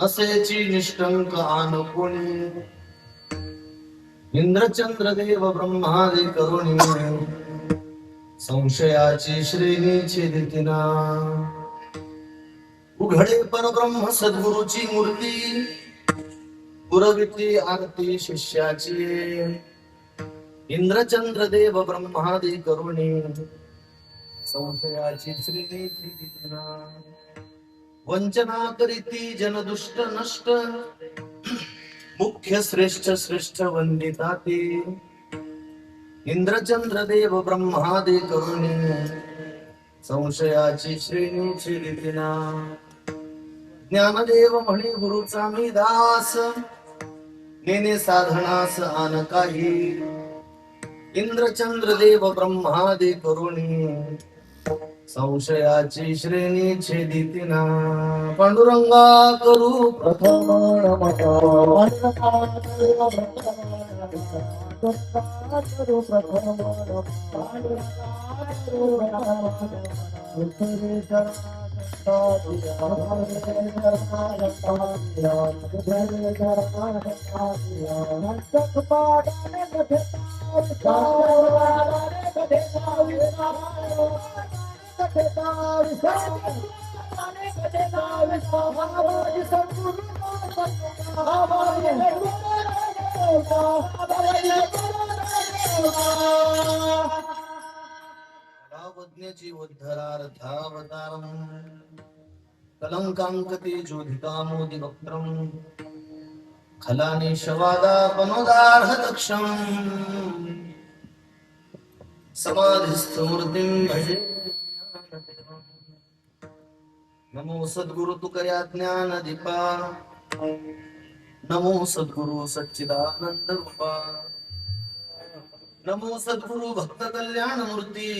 नसेची निष्कंक आनकोणी इंद्रचंद्र देव ब्रह्मादि करुणी संशयाची श्रेणी छेदितिना उघडे परब्रह्म सद्गुरूची मूर्ती पुरविती आरती शिष्याची इंद्रचंद्र देव ब्रह्मादि करुणी संशयाची श्रेणी छेदितिना वंचना करीती जनदुष्ट नष्ट मुख्य श्रेष्ठ श्रेष्ठ वंदिता ते इंद्रचंद्र देव ब्रह्मादि करुणी संशयाची श्रेणी छेदितिना ज्ञानदेव म्हणे गुरुचा मी दास नेने साधनास आन काही इंद्रचंद्र देव ब्रह्मादि करुणी संशयाची श्रेणी छेदितिना पांडुरंगा करू प्रथम कलावज्ञाची उद्धरार्थावतारम कलंकांकते ज्योतिकामोदि वक्त्रम खलानि शवादापनोदार्ह दक्षम समाधिस्थ मूर्तिं भजे नमो सद्गुरु तुकया ज्ञान दीपा नमो सद्गुरु सच्चिदानंद रूपा नमो सद्गुरु भक्त कल्याण मूर्ती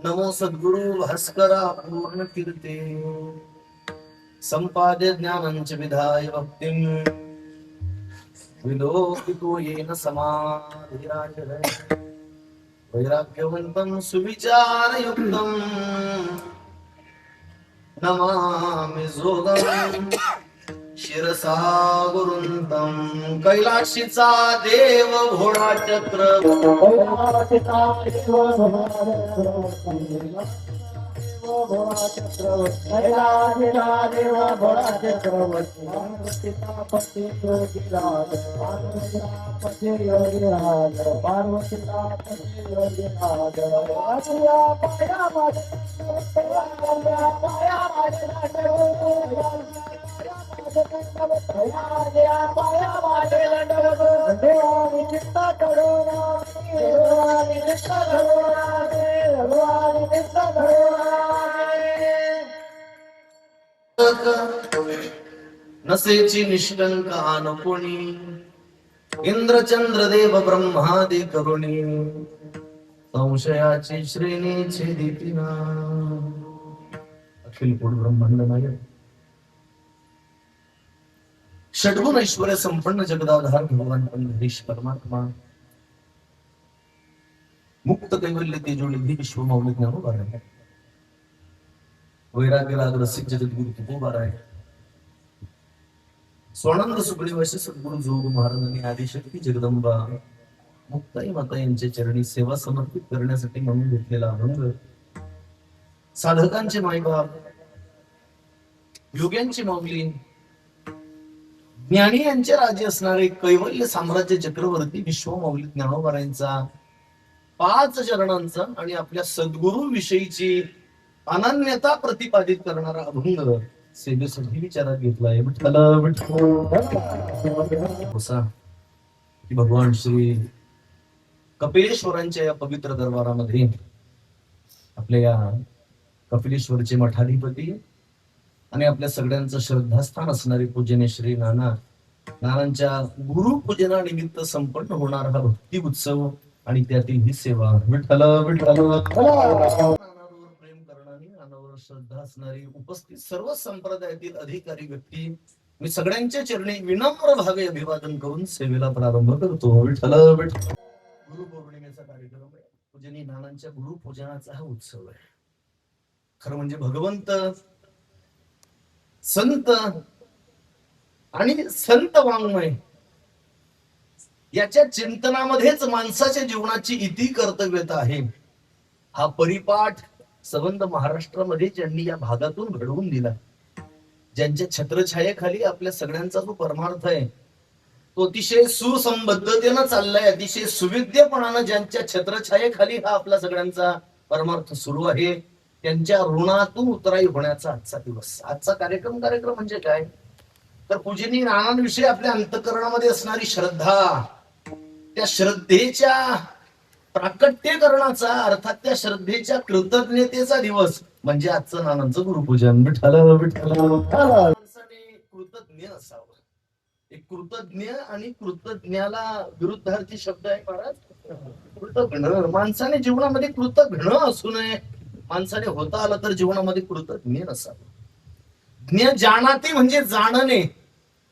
नमो सद्गुरु भास्करा पूर्ण कीर्ती संपाद्य ज्ञानंच विधाय भक्तिं विलोकितो येन समाधिराजते वैराग्यवन्तं सुविचारयुक्तं नमामि जोगं शिरसा गुरुंतं कैलाशीचा देव भोळा चक्र नसेची निष्कंक आनकोणी इंद्रचंद्र देव ब्रह्मादि करुणी संशयाची श्रेणी छेदितिना अखिल पूर्ण ब्रह्मांड नायक षड्गुण ऐश्वर्य संपन्न जगदाधार भगवान पंढरीश परमात्मा मुक्त कैवल्य तेजोनिधी विश्वमौली ज्ञानोबा आहे वैराग्य राग रसिक जगद्गुरु तुकोबा आहे स्वानंद सुग्रीवाशी सद्गुरु जोग महाराजांनी आदिशक्ती जगदंबा मुक्ताई माता यांच्या चरणी सेवा समर्पित करण्यासाठी म्हणून घेतलेला अभंग साधकांचे मायबाप योग्यांची माऊली ज्ञानी यांचे राजे असणारे कैवल्य साम्राज्य चक्रवर्ती विश्वमौली ज्ञानोबा यांचा 5 चरणांचा आणि आपल्या सद्गुरू विषयीची अनन्यता प्रतिपादित करणारा अभंग सेवेसाठी विचारात घेतलाय भगवान श्री कपिलेश्वरांच्या या पवित्र दरबारामध्ये आपल्या या कपिलेश्वरचे मठाधिपती आणि आपल्या सगळ्यांचं श्रद्धास्थान असणारे पूजनीय श्री नानांच्या गुरुपूजनानिमित्त संपन्न होणारा हा भक्ती उत्सव आणि त्यातील ही सेवा विठ्ठल विठ्ठल प्रेम करणारी नानावर श्रद्धा असणारी उपस्थित सर्व संप्रदायातील अधिकारी व्यक्ती मी सगळ्यांच्या चरणी विनम्र भावे अभिवादन करून सेवेला प्रारंभ करतो विठ्ठल विठ्ठल गुरुपौर्णिमेचा कार्यक्रम आहे पूजनीय नानांच्या गुरुपूजनाचा हा उत्सव आहे खरं म्हणजे भगवंत संत आणि संत वाङ्मय याच्या चिंतनामध्येच माणसाच्या जीवनाची इति कर्तव्यता आहे. हा परिपाठ संबंध महाराष्ट्रामध्ये ज्यांनी या भागातून घडवून दिला, ज्यांच्या छत्रछायेखाली आपल्या सगळ्यांचा जो परमार्थ आहे तो अतिशय सुसंबद्धतेनं चाललाय, अतिशय सुविद्यपणानं ज्यांच्या छत्रछायेखाली हा आपला सगळ्यांचा परमार्थ सुरू आहे, त्यांच्या ऋणातून उतराई होण्याचा आजचा दिवस. आजचा कार्यक्रम म्हणजे काय तर पूजनीय नानांविषयी आपल्या अंतःकरणामध्ये असणारी श्रद्धा, त्या श्रद्धेच्या प्राकट्यकरणाचा अर्थात त्या श्रद्धेच्या कृतज्ञतेचा दिवस म्हणजे आजचं नानांचं गुरुपूजन. विठ्ठल विठ्ठल. माणसाने कृतज्ञ असावं. एक कृतज्ञ आणि कृतज्ञाला विरुद्धार्थी शब्द आहे महाराज, कृतघ्न. माणसाने जीवनामध्ये कृतघ्न असू नये, माणसाने होता आलं तर जीवनामध्ये कृतज्ञ नसावं. ज्ञ जाणाते म्हणजे जाणणे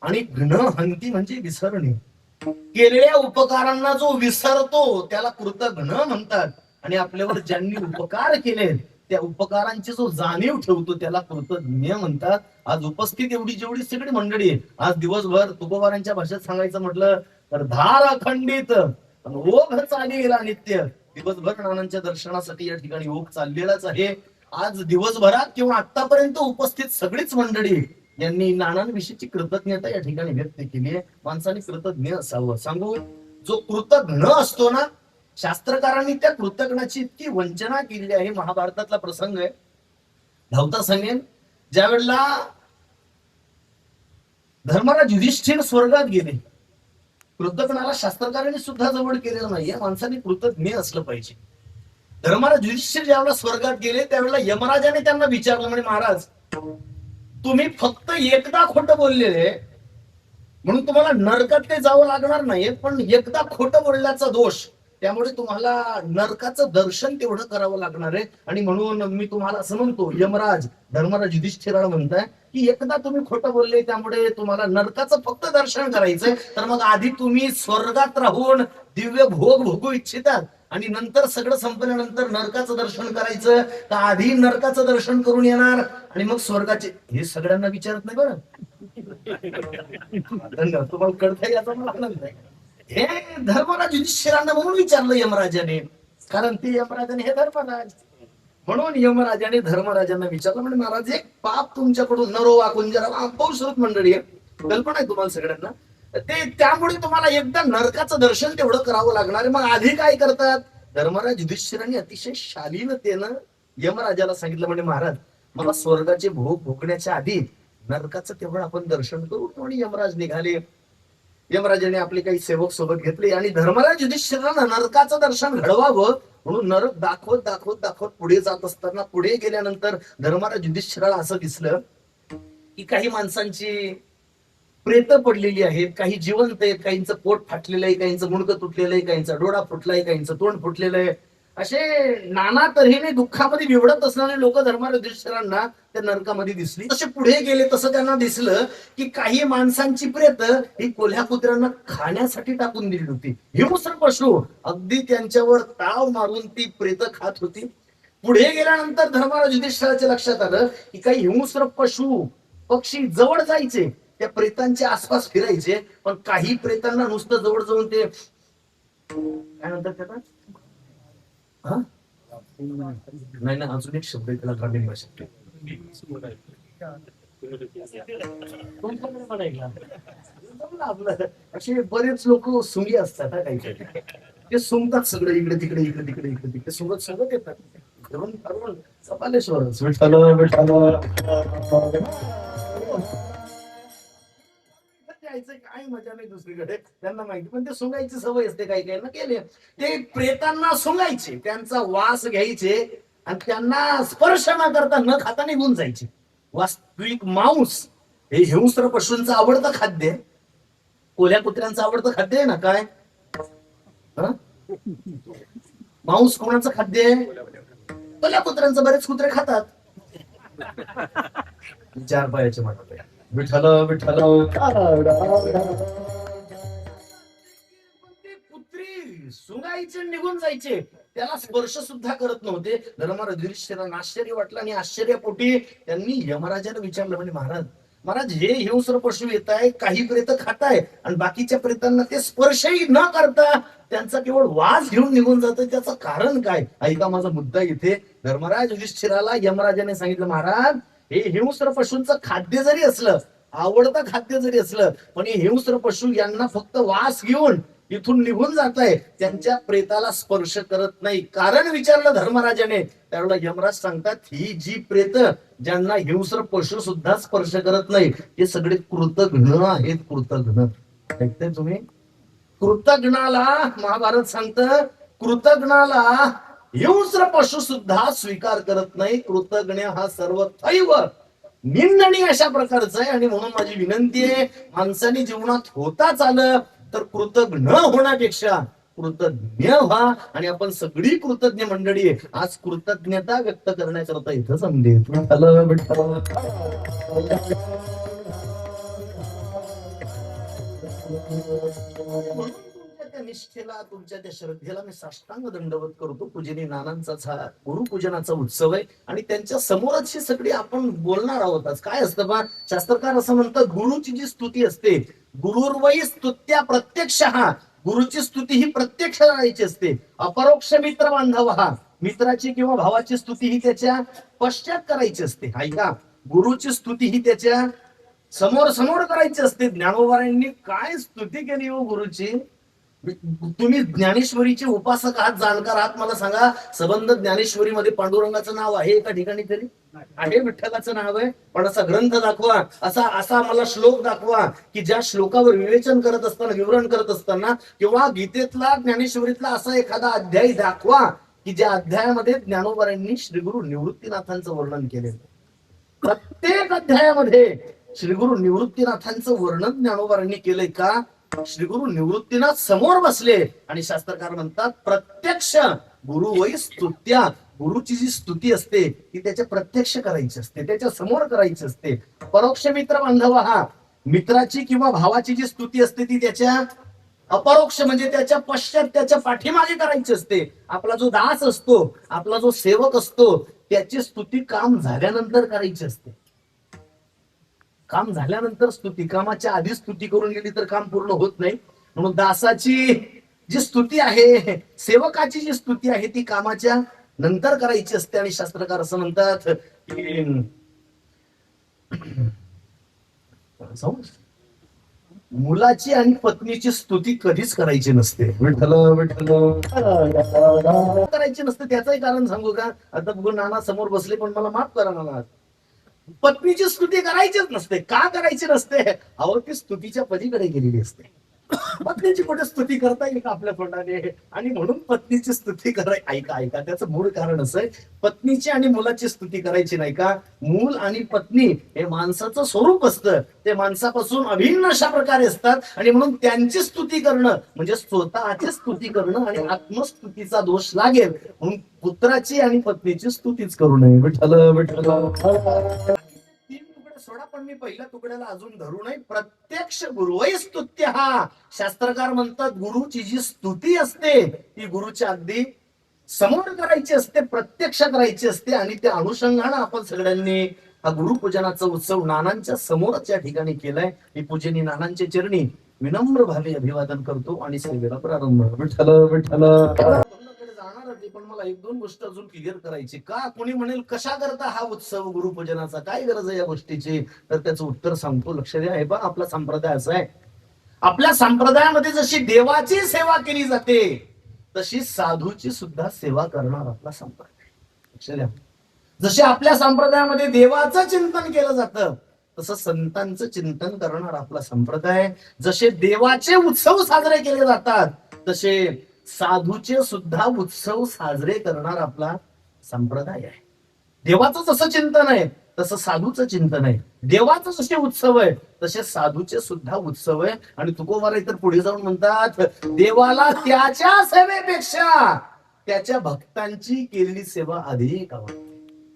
आणि घ्न हंती म्हणजे विसरणे. केलेल्या उपकारांना जो विसरतो त्याला कृतघ्न म्हणतात, आणि आपल्यावर ज्यांनी उपकार केले त्या उपकारांची जो जाणीव ठेवतो त्याला कृतज्ञ म्हणतात. आज उपस्थित एवढी जेवढी सगळी मंडळी आहे, आज दिवसभर तुकोबारांच्या भाषेत सांगायचं म्हटलं तर धार अखंडित ओघ चालेला नित्य. दिवसभर नानांच्या दर्शनासाठी या ठिकाणी ओघ चाललेलाच आहे. आज दिवसभरात किंवा आतापर्यंत उपस्थित सगळीच मंडळी यांनी नानांविषयीची कृतज्ञता या ठिकाणी व्यक्त केली आहे. माणसाने कृतज्ञ असावं. सांगू, जो कृतज्ञ असतो ना, शास्त्रकारांनी त्या कृतज्ञाची इतकी वंचना केली आहे. महाभारतातला प्रसंग आहे, धावता सांगेन. ज्या वेळेला धर्मराज युधिष्ठिर स्वर्गात गेले, कृतज्ञाला शास्त्रकारांनी सुद्धा जवळ केलेलं नाहीये. माणसाने कृतज्ञ असलं पाहिजे. धर्मराज युधिष्ठिर ज्यावेळेला स्वर्गात गेले त्यावेळेला यमराजाने त्यांना विचारलं, म्हणजे महाराज तुम्ही फक्त एकदा खोटं बोललेले म्हणून तुम्हाला नरकात काही जावं लागणार नाही, पण एकदा खोटं बोलण्याचा दोष, त्यामुळे तुम्हाला नरकाचं दर्शन तेवढं करावं लागणार आहे. आणि म्हणून मी तुम्हाला असं म्हणतो, यमराज धर्मराज युधिष्ठिराला म्हणताय की एकदा तुम्ही खोटं बोलले त्यामुळे तुम्हाला नरकाचं फक्त दर्शन करायचंय, तर मग आधी तुम्ही स्वर्गात राहून दिव्य भोग भोगू इच्छितात आणि नंतर सगळं संपल्यानंतर नरकाचं दर्शन करायचं, तर आधी नरकाचं दर्शन करून येणार आणि मग स्वर्गाचे. हे सगळ्यांना विचारत नाही बरं, तुम्हाला कळतंय याचा मला आनंद आहे. हे धर्मराज युधिष्ठिरांना म्हणून विचारलं यमराजाने, कारण ते यमराजाने हे धर्मराज, म्हणून यमराजाने धर्मराजांना विचारलं, म्हणजे महाराज एक पाप तुमच्याकडून नरोवा कुंजरा बहुश्रुत मंडळी आहे, कल्पना आहे तुम्हाला सगळ्यांना, ते त्यामुळे तुम्हाला एकदा नरकाचं दर्शन तेवढं करावं लागणार आहे. मग आधी काय करतात? धर्मराज युधिष्ठिरांनी अतिशय शालीनतेनं यमराजाला सांगितलं, म्हणजे महाराज मला स्वर्गाचे भोग भोगण्याच्या आधी नरकाचं तेवढं आपण दर्शन करू. आणि यमराज निघाले. यमराजाने आपले काही सेवक सोबत घेतले आणि धर्मराज युधिष्ठिरांना नरकाचं दर्शन घडवावं म्हणून नरक दाखवत दाखवत दाखवत पुढे जात असताना, पुढे गेल्यानंतर धर्मराज युधिष्ठिराला असं दिसलं की काही माणसांची प्रेत पडलेली आहेत, काही जिवंत आहेत, काहींचं पोट फाटलेलं आहे, काहींचं मुंडकं तुटलेलं आहे, काहींचा डोळा फुटलाय, काहींचं तोंड फुटलेलं आहे. असे नाना तऱ्हेने दुःखामध्ये विवडत असणारे लोक धर्मराज युधिष्ठिरांना त्या नरकामध्ये दिसली. तसे पुढे गेले तसं त्यांना दिसलं की काही माणसांची प्रेत ही कोल्ह्या कुत्र्यांना खाण्यासाठी टाकून दिली होती. हिंस्र पशु अगदी त्यांच्यावर ताव मारून ती प्रेत खात होती. पुढे गेल्यानंतर धर्मराज युधिष्ठिराच्या लक्षात आलं की काही हिंस्र पशु पक्षी जवळ जायचे, त्या प्रेतांच्या आसपास फिरायचे, पण काही प्रेतांना नुसतं जवळ जाऊन ते काय म्हणतात त्याला, नाही ना अजून एक शब्द त्याला ग्रामीण भाषेत असे बरेच लोक सुंगी असतात, काही ते सुंगतात सगळं इकडे तिकडे इकडे तिकडे इकडे तिकडे सुंगत सुंगत येतात. धरून धरून कपालेश्वर काय मजा नाही दुसरीकडे, त्यांना माहिती, पण ते सुंगायची सवय असते. काही काही ना केले ते प्रेतांना सुंगायचे, त्यांचा वास घ्यायचे आणि त्यांना स्पर्श न करता न खाता निघून जायचे. वास्तविक मांस हे हिंस्र पशूंचं आवडतं खाद्य, कोल्ह्या कुत्र्यांचं आवडतं खाद्य आहे ना. काय मांस कोणाचं खाद्य आहे? कोल्ह्या कुत्र्यांचं. बरेच कुत्रे खातात चार पायाचे म्हणत. विठ्ठल विठ्ठल. कुत्री सुंगायचे निघून जायचे, त्याला स्पर्श सुद्धा करत नव्हते. धर्मराज युधिष्ठिरांना आश्चर्य वाटलं आणि आश्चर्यपोटी त्यांनी यमराजाला विचारलं, म्हणजे महाराज महाराज हे हिंस्र पशु येत आहे, काही प्रेत खाताय आणि बाकीच्या प्रेतांना ते स्पर्शही न करता त्यांचा केवळ वास घेऊन निघून जातं. त्याचं कारण काय? ऐका माझा मुद्दा इथे. धर्मराज युधिष्ठिराला यमराजाने सांगितलं, महाराज हे हिंस्र पशूंचं खाद्य जरी असलं, आवडतं खाद्य जरी असलं, पण हे हिंस्र पशु यांना फक्त वास घेऊन इथून निघून जात आहे, त्यांच्या प्रेताला स्पर्श करत नाही. कारण विचारलं धर्मराजाने, त्यावेळेला यमराज सांगतात, ही जी प्रेत ज्यांना हिंस्र पशु सुद्धा स्पर्श करत नाही, हे सगळे कृतघ्न आहेत. कृतघ्न ऐकताय तुम्ही? कृतघ्नाला महाभारत सांगतं, कृतघ्नाला हिंस्र पशु सुद्धा स्वीकार करत नाही. कृतघ्न हा सर्वथैव निंदनीय अशा प्रकारचा आहे. आणि म्हणून माझी विनंती आहे, माणसाने जीवनात होताच आलं तर कृतज्ञ होण्यापेक्षा कृतज्ञ व्हा. आणि आपण सगळी कृतज्ञ मंडळी आज कृतज्ञता व्यक्त करण्याकरता इथं जमले. तुमच्या त्या निष्ठेला, तुमच्या त्या श्रद्धेला मी साष्टांग दंडवत करतो. पूजनी नानांचा गुरुपूजनाचा उत्सव आहे आणि त्यांच्या समोरच ही सगळी आपण बोलणार आहोत. आज काय असतं बा, शास्त्रकार असं म्हणतात, गुरुची जी स्तुती असते, गुरुर्वै स्तुत्या प्रत्यक्ष, गुरुची स्तुती ही प्रत्यक्ष करायची असते. अपरोक्ष मित्र बांधव, मित्राची किंवा भावाची स्तुती ही त्याच्या पश्चात करायची असते. ऐका, गुरुची स्तुती ही त्याच्या समोर समोर करायची असते. ज्ञानोबांनी काय स्तुती केली हो गुरुची. तुम्ही ज्ञानेश्वरीचे उपासक आहात, जाणकार आहात, मला सांगा, संबंध ज्ञानेश्वरीमध्ये पांडुरंगाचं नाव आहे एका ठिकाणी तरी आहे? विठ्ठलाचं नाव आहे? पण असा ग्रंथ दाखवा, असा असा मला श्लोक दाखवा की ज्या श्लोकावर विवेचन करत असताना, विवरण करत असताना, किंवा गीतेतला ज्ञानेश्वरीतला असा एखादा अध्याय दाखवा की ज्या अध्यायामध्ये ज्ञानोबांनी श्री गुरु निवृत्तीनाथांचं वर्णन केलेलं. प्रत्येक अध्यायामध्ये श्री गुरु निवृत्तीनाथांचं वर्णन ज्ञानोबांनी केलंय का? श्री गुरु निवृत्तीनाथ समोर बसले आणि शास्त्रकार म्हणतात, प्रत्यक्ष गुरु वै स्तुत्या, गुरुची जी स्तुती असते ती त्याच्या प्रत्यक्ष करायची असते, त्याच्या समोर करायची असते. परोक्ष मित्र बांधव, मित्राची किंवा भावाची जी स्तुती असते ती त्याच्या अपरोक्ष म्हणजे त्याच्या पश्चात, त्याच्या पाठीमागे करायची असते. आपला जो दास असतो, आपला जो सेवक असतो, त्याची स्तुती काम झाल्यानंतर करायची असते. काम झाल्यानंतर स्तुती, कामाच्या आधी स्तुती करून गेली तर काम पूर्ण होत नाही. म्हणून दासाची जी स्तुती आहे, सेवकाची जी स्तुती आहे, ती कामाच्या नंतर करायची असते. आणि शास्त्रकार असं म्हणतात की मुलाची आणि पत्नीची स्तुती कधीच करायची नसते. विठ्ठल विठ्ठल करायची नसते. त्याचंही कारण सांगू का? आता बघून नाना समोर बसले, पण मला माफ करा नाना, पत्नीची स्तुती करायचीच नसते. का करायची नसते? अहो, ती स्तुतीच्या पलीकडे गेलेली असते. पत्नीची कुठे स्तुती करता येईल का आपल्या तोंडाने? आणि म्हणून पत्नीची स्तुती करायची. ऐका ऐका, त्याचं मूळ कारण असं आहे, पत्नीची आणि मुलाची स्तुती करायची नाही का? मूल आणि पत्नी हे माणसाचं स्वरूप असतं, ते माणसापासून अभिन्न अशा प्रकारे असतात. आणि म्हणून त्यांची स्तुती करणं म्हणजे स्वतःची स्तुती करणं आणि आत्मस्तुतीचा दोष लागेल. म्हणून पुत्राची आणि पत्नीची स्तुतीच करू नये. विठ्ठल विठ्ठल. सोडा, पण मी पहिल्या तुकड्याला अजून धरू नये. प्रत्यक्ष गुरुवै स्तुत्य, शास्त्रकार म्हणतात, गुरुची जी स्तुती असते ती गुरुच्या अगदी समोर करायची असते, प्रत्यक्ष करायची असते. आणि त्या अनुषंगाने आपण सगळ्यांनी हा गुरुपूजनाचा उत्सव नानांच्या समोरच या ठिकाणी केलाय. मी पूजनी नानांच्या चरणी विनम्र भावे अभिवादन करतो आणि सेवेला प्रारंभ. विठ्ठल विठ्ठल. पण मला एक दोन गोष्ट अजून क्लिअर करायची. का कोणी म्हणेल कशा करता हा उत्सव गुरुपूजनाचा, काय गरज आहे या गोष्टीची? तर त्याचं उत्तर सांगतो, लक्ष द्या. हे पहा, आपला संप्रदाय असा आहे, आपल्या संप्रदायामध्ये जशी देवाची सेवा केली जाते तशी साधूची सुद्धा सेवा करणार आपला संप्रदाय. लक्ष द्या, जसे आपल्या संप्रदायामध्ये देवाचं चिंतन केलं जातं तसं संतांचं चिंतन करणार आपला संप्रदाय. जसे देवाचे उत्सव साजरे केले जातात तसे साधूचे सुद्धा उत्सव साजरे करणार आपला संप्रदाय आहे. देवाचं जसं चिंतन आहे तसं साधूचं चिंतन आहे. देवाचं जसे उत्सव आहे तसे साधूचे सुद्धा उत्सव आहे. आणि तुकोबाराय तर पुढे जाऊन म्हणतात, देवाला त्याच्या सेवेपेक्षा त्याच्या भक्तांची केलेली सेवा अधिक आवडते.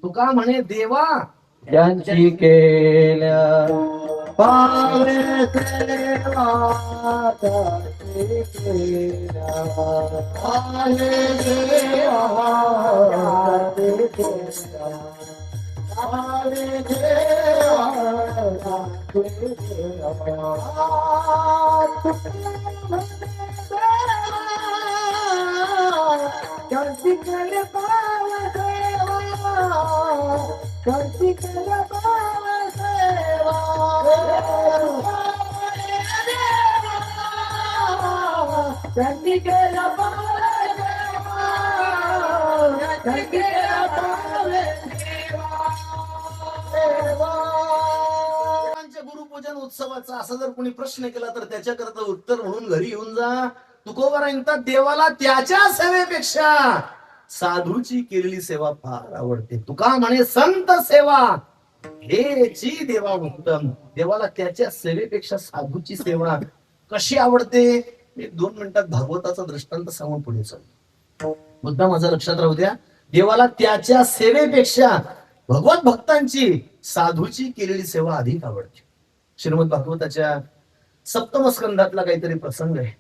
तुका म्हणे, देवा त्यांची केल्या पावे सेवा, त्यांची केल्या पावे सेवा, त्यांची केल्या पावे सेवा. देवांच्या गुरुपूजन उत्सवाचा असा जर कोणी प्रश्न केला तर त्याच्याकरता उत्तर म्हणून घरी येऊन जा. तुकोबा म्हणतात देवाला त्याच्या सेवेपेक्षा साधूची केलेली सेवा फार आवडते. तुका म्हणे संत सेवा हेची देवा उत्तम. देवाला त्याच्या सेवेपेक्षा साधूची सेवा कशी आवडते. मी 2 मिनिटात भागवताचा दृष्टांत सांगून पुढे चालतो. मुद्दा माझा लक्षात राहू द्या. देवाला त्याच्या सेवेपेक्षा भगवत भक्तांची साधूची केलेली सेवा अधिक आवडते. श्रीमद भागवताच्या 7व स्कंधातला काहीतरी प्रसंग आहे.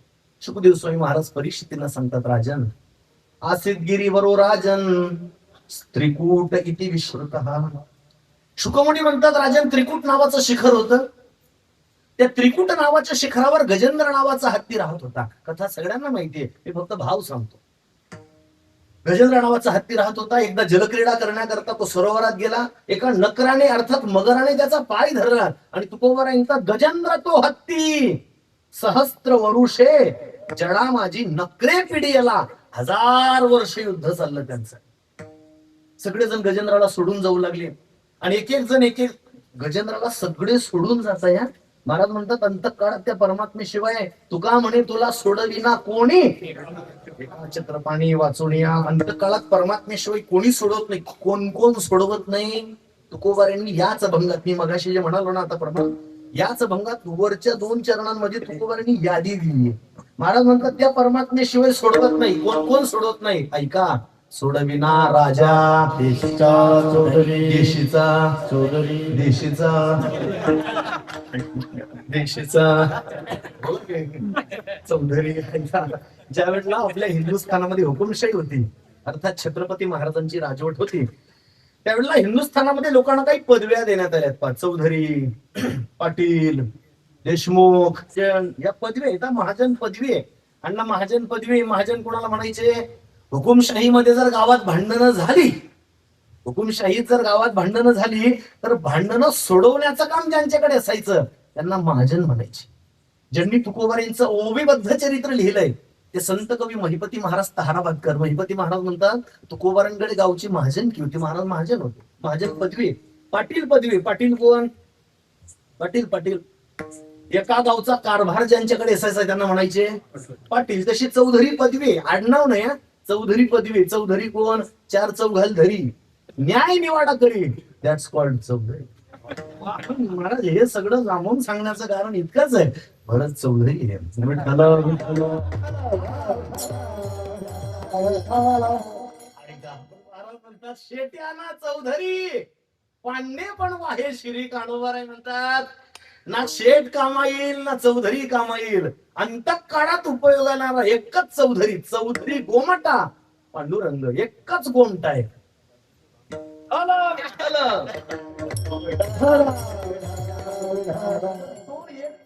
शुकदेव स्वामी महाराज परीक्षितींना सांगतात, राजन आसित गिरीवरो राजन त्रिकूट इति विश्रुतः. शुकमुनी म्हणतात, राजन त्रिकूट नावाचं शिखर होतं. त्या त्रिकूट नावाच्या शिखरावर गजेंद्र नावाचा हत्ती राहत होता. कथा सगळ्यांना माहितीये, मी फक्त भाव सांगतो. गजेंद्र नावाचा हत्ती राहत होता. एकदा जलक्रीडा करण्याकरता तो सरोवरात गेला. एका नकराने अर्थात मगराने त्याचा पाय धरला आणि तुकोबा म्हणतात, गजेंद्र तो हत्ती सहस्त्र वरुषे जडा माझी नकरे पिढीला. 1000 वर्ष युद्ध चाललं त्यांचं. सगळेजण गजेंद्राला सोडून जाऊ लागले आणि एक एक गजेंद्राला सगळे सोडून जात या. महाराज म्हणतात, अंतकाळात त्या परमात्मेशिवाय तुका म्हणे तुला सोडविना कोणी. छत्रपाणी वाचून या. अंतकाळात परमात्मेशिवाय कोणी सोडवत नाही. कोण कोण सोडवत नाही. तुकोबारांनी याच भंगात, मी मगाशी जे म्हणालो ना आता प्रमाण, याच भंगात वरच्या 2 चरणांमध्ये तुकोबारांनी यादी दिली. महाराज म्हणतात, त्या परमात्मेशिवाय सोडवत नाही. कोण कोण सोडवत नाही. ऐका, सोडविना राजा देशीचा चौधरी, देशीचा चौधरी, देशीचा देशीचा चौधरी. ज्या वेळेला आपल्या हिंदुस्थानामध्ये हुकुमशाही होती, अर्थात छत्रपती महाराजांची राजवट होती, त्यावेळेला हिंदुस्थानामध्ये लोकांना काही पदव्या देण्यात आल्या. चौधरी, पाटील, देशमुख या पदवी आहेत. महाजन पदवी आहे. अण्णा महाजन पदवी. महाजन कोणाला म्हणायचे. हुकुमशाहीमध्ये जर गावात भांडणं झाली, हुकुमशाहीत जर गावात भांडणं झाली तर भांडणं सोडवण्याचं काम ज्यांच्याकडे असायचं त्यांना महाजन म्हणायचे. ज्यांनी तुकोबा यांचं ओवीबद्ध चरित्र लिहिलंय ते संत कवी महिपती महाराज तहाराबादकर. महिपती महाराज म्हणतात, तुकोबारांकडे गावची महाजनकी होती. महाराज महाजन होते. महाजन पदवी. पाटील पदवी. पाटील कोण. पाटील एका गावचा कारभार ज्यांच्याकडे असायचा त्यांना म्हणायचे पाटील. तशी चौधरी पदवी. आडनाव नाही, चौधरी पदवी. चौधरी कोण. 4 चौघाल धरी, न्याय निवाडा करी, दॅट्स कॉल्ड चौधरी. महाराज हे सगळं लांबून सांगण्याचं कारण इतकंच आहे. भरत चौधरी हे शेट्याना चौधरी पांडे पण वाहे श्री कानोबाराय म्हणतात. ना शेठ कामा येईल ना चौधरी कामा येईल. अंतकाळात उपयोगाला एकच चौधरी. चौधरी गोमटा, पांडुरंग एकच गोमटा आहे.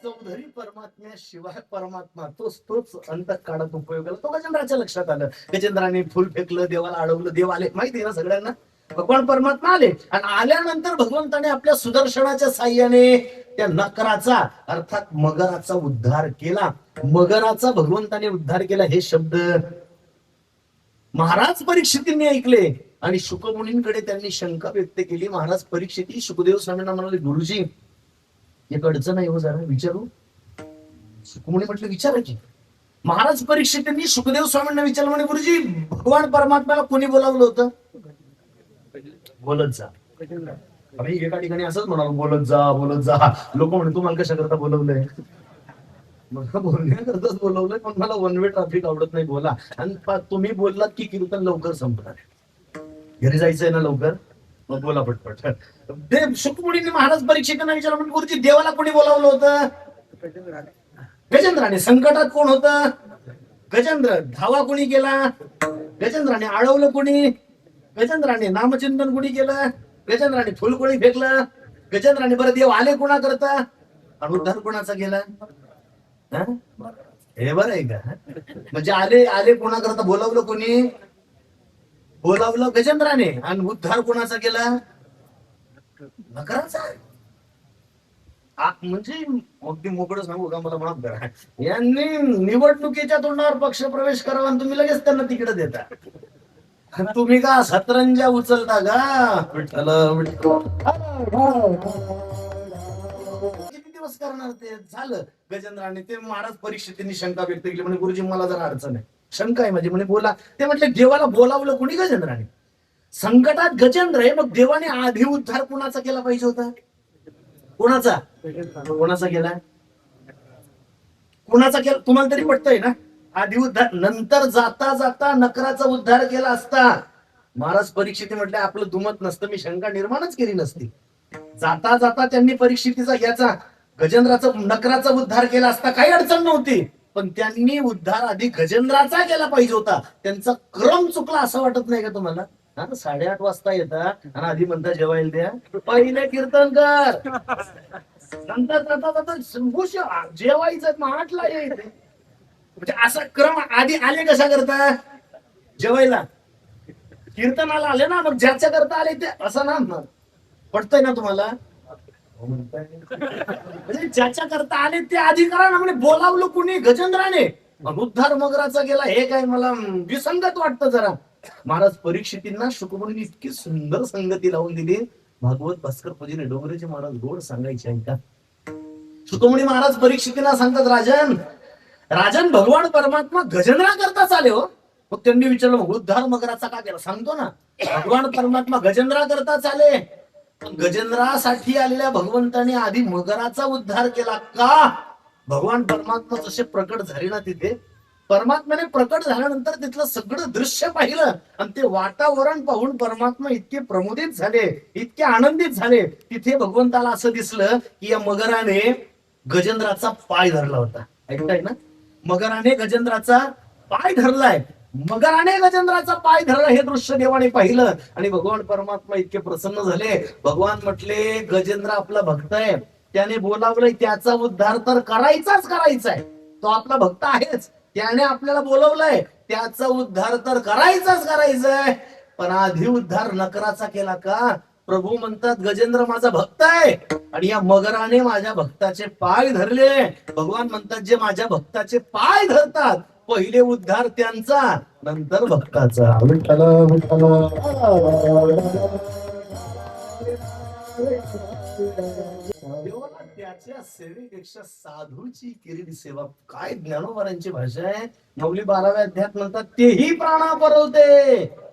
चौधरी परमात्म्याशिवाय परमात्मा तोच अंतकाळात उपयोगाला. तो गजेंद्राच्या लक्षात आलं. गजेंद्राने फुल फेकलं, देवाला अडवलं. देव आले माहिती ना सगळ्यांना. भगवान परमात्मा आले आणि आल्यानंतर भगवंताने आपल्या सुदर्शनाच्या साह्याने त्या नकराचा अर्थात मगराचा उद्धार केला. मगराचा भगवंताने उद्धार केला. हे शब्द महाराज परीक्षितींनी ऐकले आणि शुकमुनींकडे त्यांनी शंका व्यक्त केली. महाराज परीक्षिती शुकदेव स्वामींना म्हणाले, गुरुजी एक अडचण आहे हो, जरा विचारू. शुकमुनी म्हटलं, विचारा की. महाराज परीक्षितींनी शुकदेव स्वामींना विचारलं, म्हणे गुरुजी भगवान परमात्म्याला कोणी बोलावलं होतं. बोलत जा. आम्ही एका ठिकाणी असंच म्हणालो, बोलत जा बोलत जा. लोक म्हणे तुम्हाला कशा करता बोलवलंय. मला बोलण्याकरताच बोलवलंय, पण मला वन वे ट्रॅफिक आवडत नाही. बोला. आणि तुम्ही बोललात की कीर्तन लवकर संपणार आहे. घरी जायचंय ना लवकर, मग बोला पटपट. देव शुकमुनींनी महाराज परीक्षितांना विचारलं, म्हणजे गुरुजी देवाला कोणी बोलावलं होतं. गजेंद्राने. संकटात कोण होतं. गजेंद्र. धावा कोणी केला. गजेंद्राने. अडवलं कोणी. गजेंद्राने. नामचिंतन कोणी केलं. गजेंद्राने. फुल कोणी फेकलं. गजेंद्राने. बरं देव आले कोणा करता आणि उद्धार कोणाचा केला? हा? हे बरं आहे का? म्हणजे आले आले कोणा करता? बोलावलं कोणी? बोलावलं गजेंद्राने. आणि उद्धार कोणाचा केला? नकराचा. म्हणजे अगदी मोकळं सांगू का, मला माफ करा, यांनी निवडणुकीच्या तोंडावर पक्ष प्रवेश करावा आणि तुम्ही लगेच त्यांना तिकडे देता. तुम्ही का सतरंजा उचलता का? विठ्ठल विठ्ठल. किती दिवस करणार ते? झालं गजेंद्राने. ते महाराज परीक्षितींनी शंका व्यक्त केली, म्हणजे गुरुजी मला जरा अडचण आहे, शंका आहे माझी, म्हणे बोला. ते म्हटले देवाला बोलावलं कोणी? गजेंद्राने. संकटात गजेंद्र आहे, मग देवाने आधी उद्धार कुणाचा केला पाहिजे होता? कोणाचा? कोणाचा केला? कोणाचा केला? तुम्हाला तरी पटतंय ना? आधी उद्धार, नंतर जाता जाता नकराचा उद्धार केला असता. महाराज परीक्षिती म्हटले आपलं दुमत नसतं, मी शंका निर्माणच केली नसती. जाता जाता त्यांनी परीक्षितीचा घ्यायचा, गजेंद्राचा नकराचा उद्धार केला असता, काही अडचण नव्हती. पण त्यांनी उद्धार आधी गजेंद्राचा केला पाहिजे होता. त्यांचा क्रम चुकला असं वाटत नाही का तुम्हाला? 8:30 वाजता येतात आणि आधी म्हणता जेवायला द्या, पहिले कीर्तन कर, नंतर जेवायचं, मग 8ला यायचं. म्हणजे असा क्रम आधी आले कशा करता? जेवायला. कीर्तनाला आले ना, मग ज्याच्या करता आले ते असं ना. पटतंय ना तुम्हाला? म्हणजे ज्याच्या करता आले ते आधी करा ना. म्हणजे बोलावलं कुणी? गजेंद्राने. उद्धार मगराचा गेला, हे काय मला विसंगत वाटतं जरा. महाराज परीक्षितींना शुकमुनींनी इतकी सुंदर संगती लावून दिली. भागवत भास्कर पूजने डोंगरेचे महाराज गोड सांगायचे ऐका. शुकमुनी महाराज परीक्षितींना सांगतात, राजन राजन भगवान परमात्मा गजेंद्रा करताच आले हो. मग त्यांनी विचारलं, मग उद्धार मगराचा का केला? सांगतो ना, भगवान परमात्मा गजेंद्रा करताच आले. गजेंद्रासाठी आलेल्या भगवंताने आधी मगराचा उद्धार केला का? भगवान परमात्मा जसे प्रकट झाले ना तिथे, परमात्म्याने प्रकट झाल्यानंतर तिथलं सगळं दृश्य पाहिलं आणि ते वातावरण पाहून परमात्मा इतके प्रमोदित झाले, इतके आनंदित झाले. तिथे भगवंताला असं दिसलं की या मगराने गजेंद्राचा पाय धरला होता. ऐकताय ना? मगराने गजेंद्राचा पाय धरलाय. मगराने गजेंद्राचा पाय धरला हे दृश्य देवाने पाहिलं आणि भगवान परमात्मा इतके प्रसन्न झाले. भगवान म्हटले गजेंद्र आपला भक्त आहे, त्याने बोलावलंय, त्याचा उद्धार तर करायचाच करायचाय. तो आपला भक्त आहेच, त्याने आपल्याला बोलवलंय, त्याचा उद्धार तर करायचाच करायचाय. पण आधी उद्धार नकराचा केला का? प्रभू म्हणतात गजेंद्र माझा भक्त आहे आणि या मगराने माझ्या भक्ताचे पाय धरले. भगवान म्हणतात जे माझ्या भक्ताचे पाय धरतात, पहिले उद्धार त्यांचा, नंतर भक्ताचा. विठ्ठल विठ्ठल. देवाला त्याच्या सेवेपेक्षा साधूची केलेली सेवा. काय ज्ञानोबारांची भाषा आहे. नवली 12व्या अध्यायात म्हणतात, तेही प्राणा परवते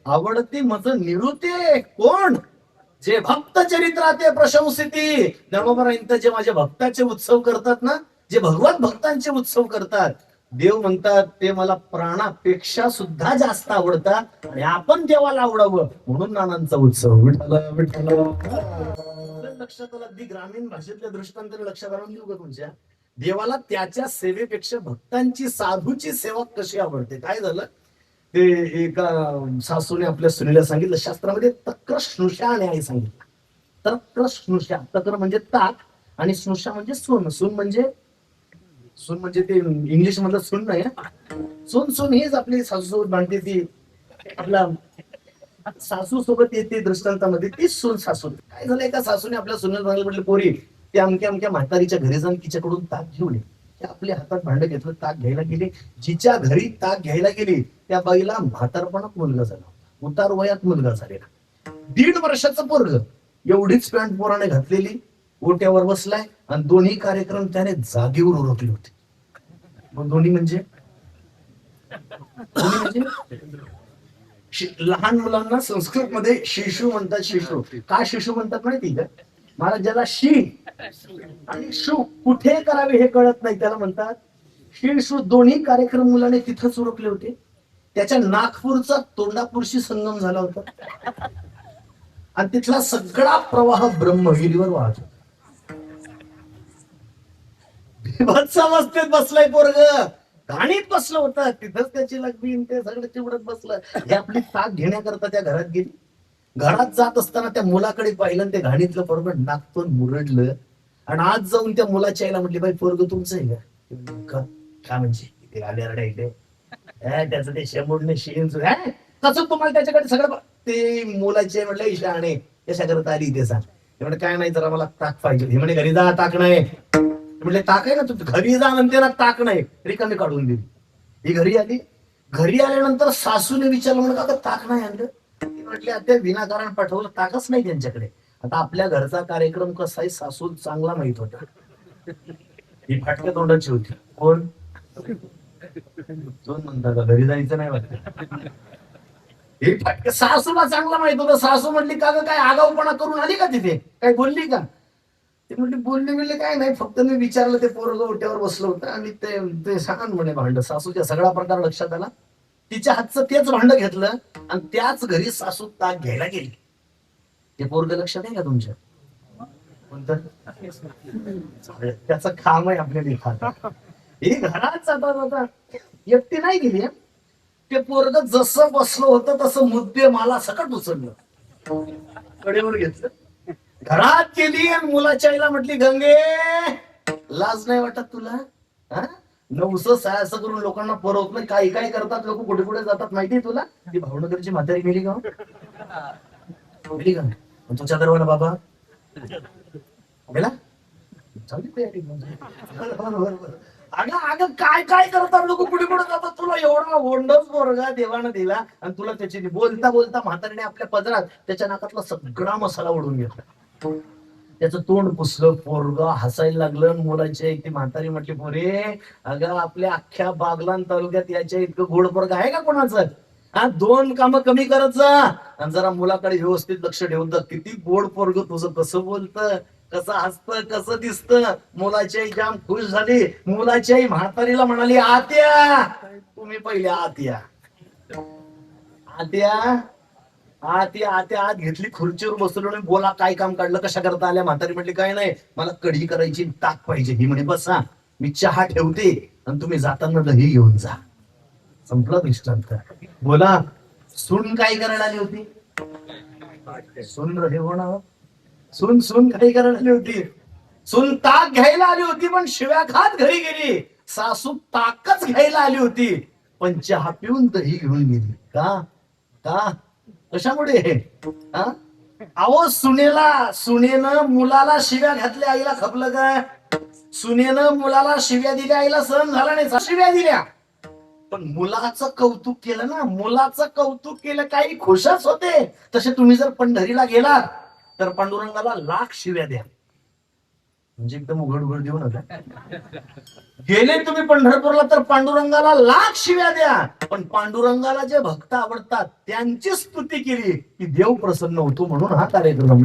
आवडती मज निरुते. कोण? जे भक्त चरित्राते प्रशंसिती. ज्ञानोबारांचं जे माझ्या भक्ताचे उत्सव करतात ना, जे भगवत भक्तांचे उत्सव करतात, देव म्हणतात ते मला प्राणापेक्षा सुद्धा जास्त आवडतात आणि आपण देवाला आवडावं म्हणून नानांचा उत्सव. विठ्ठल विठ्ठल. लक्षात आलं? अगदी ग्रामीण भाषेतल्या दृष्टांताने लक्षात आणून देऊ का तुमच्या? देवाला त्याच्या सेवेपेक्षा भक्तांची साधूची सेवा कशी आवडते. काय झालं ते, एका सासूने आपल्या सुनेला सांगितलं, शास्त्रामध्ये तक्र स्नुषा आणि आई सांगितलं. तक्र स्नुषा, तक्र म्हणजे ताक आणि स्नुषा म्हणजे सून. सून म्हणजे ते इंग्लिश मधलं सून नाही. सून हीच आपली सासू सोबत भांडते, ती आपला सासू सोबत येते दृष्टांतामध्ये, ती सून सासू. काय झालं, एका सासूने आपल्या सुनेला सांगितलं, म्हटलं पोरी ते अमक्या अमक्या म्हातारीच्या घरी जाऊन तिच्याकडून ताक घेऊन ये. त्या आपल्या हातात भांड घेतलं, ताक घ्यायला गेली. जिच्या घरी ताक घ्यायला गेली त्या बाईला म्हातारपणात मुलगा झाला, उतार वयात मुलगा झालेला, 1.5 वर्षाचं पोरग. एवढीच पॅन्ट पोराने घातलेली, ओट्यावर बसलाय आणि दोन्ही कार्यक्रम त्याने जागेवर उरकले होते. मग दोन्ही म्हणजे लहान मुलांना संस्कृत मध्ये शिशु म्हणतात. शिशु का शिशु म्हणतात माहिती का? मला ज्याला शी आणि शू कुठे करावे हे कळत नाही त्याला म्हणतात शिशु. दोन्ही कार्यक्रम मुलाने तिथंच उरकले होते. त्याच्या नागपूरचा तोंडापूरशी संगम झाला होता आणि तिथला सगळा प्रवाह ब्रह्मगिरीवर वाहत होता. अवस्थेत बसलाय पोरग, घाणीत बसलं होतं. तिथंच त्याची लग्बी ते सगळं चिवडत बसलं. हे आपली ताक घेण्याकरता त्या घरात गेली. घरात जात असताना त्या मुलाकडे पाहिलं आणि ते घाणीतलं बरोबर नाकतोंड मुरडलं. आणि आज जाऊन त्या मुलाच्या आईला म्हटली, बाई पोरग तुमचं आहे का? काय म्हणजे ते आल्यारडा इथे त्याचं ते शेंबूडने शिन कसं तुम्हाला त्याच्याकडे सगळं ते मुलाचे म्हटलं शहाणे कशा करत आली ते सांग. ते म्हणे काय नाही, जरा मला ताक पाहिजे. हे म्हणे घरी जा, ताक नाही. म्हटले ताक आहे ना, तू घरी जा म्हणते ना, ताक नाही. रिकामी काढून दिली. ही घरी आली. घरी आल्यानंतर सासूने विचारलं, म्हणून का ताक नाही आणलं? ती म्हटली आता विनाकारण पाठवलं, ताकच नाही त्यांच्याकडे. आता आपल्या घरचा कार्यक्रम कसा आहे सासू चांगला माहित होता. ही फाटक्या तोंडाची होती. कोण? दोन म्हणता का घरी जायचं नाही वाटत. हे फाटके सासूला चांगला माहित होतं. सासू म्हटली का ग काय आगाऊपणा करून आली का तिथे? काय बोलली का? ते म्हटली बोलली काय नाही, फक्त मी विचारलं. ते पोरग ओट्यावर बसलं होतं आणि ते सांगा म्हणे भांड. सासूच्या सगळा प्रकार लक्षात आला. तिच्या हातचं तेच भांड घेतलं आणि त्याच घरी सासू ताक घ्यायला गेली. ते पोरग लक्षात आहे का तुमच्या? कोणतं? त्याचं काम आहे आपल्या लेखात. हे घरात जातात आता एकटी नाही गेली. ते पोरग जसं बसलं होतं तसं मुद्दे मला सकट उचललं, कडेवर घेतलं, घरात गेली आणि मुलाच्या आईला म्हटली, गंगे लाज नाही वाटत तुला? नवस असं करून लोकांना परवत नाही. काही काय करतात लोक, कुठे कुठे जातात माहितीये तुला? ती भावनगरची म्हातारी गेली का? गेली का? तुझ्या दरवाला बाबा गेला चालली तयारी. अगं अगं काय काय करतात लोक, कुठे कुठे जातात? तुला एवढा ओंडच पोरगा देवानं दिला आणि तुला त्याची बोलता बोलता म्हातारीने आपल्या पदरात त्याच्या नाकातला सगळा मसाला ओढून घेतला. त्याचं तोंड पुसलं. पोरगा हसायला लागलं. मुलाच्या एक ती म्हातारी म्हटली, पोरे अगं आपल्या अख्ख्या बागलान तालुक्यात याच्या इतकं गोड पोरगा आहे का कोणाचं? हा, दोन कामं कमी करत जा आणि जरा मुलाकडे व्यवस्थित लक्ष ठेवून जा. किती गोड पोरग तुझं, कसं बोलतं, कसं हसतं, कसं दिसतं. मुलाची आई जाम खुश झाली. मुलाची आई म्हातारीला म्हणाली, आत्या तुम्ही पहिले आत या. आत्या आत्या आत्या आत घेतली, खुर्चीवर बसवलं. बोला काय काम काढलं, कशा करता आल्या? म्हातारी म्हटली, काय नाही, मला कढी करायची, ताक पाहिजे. ही म्हणे, बसा मी चहा ठेवते आणि तुम्ही जाताना दही घेऊन जा. संपलं दृष्टांत. बोला सून काय करायला आली होती? सून रे होणार. सून सून काय करायला आली होती? सून ताक घ्यायला आली होती, पण शिव्या खात घरी गेली. सासू ताकच घ्यायला आली होती, पण चहा पिऊन दही घेऊन गेली. का का कशामुळे? अहो सुनेनं मुलाला शिव्या घातल्या, आईला खपलं का? सुनेनं मुलाला शिव्या दिल्या, आईला सहन झाला नाही, शिव्या दिल्या. पण मुलाचं कौतुक केलं ना, मुलाचं कौतुक केलं, काही खुशच होते. तसे तुम्ही जर पंढरीला गेलात तर पांडुरंगाला लाख शिव्या द्या. म्हणजे एकदम उघड उघड देऊ नका. गेले तुम्ही पंढरपूरला तर पांडुरंगाला लाख शिव्या द्या, पण पांडुरंगाला जे भक्त आवडतात त्यांची स्तुती केली की देव प्रसन्न होतो. म्हणून हा कार्यक्रम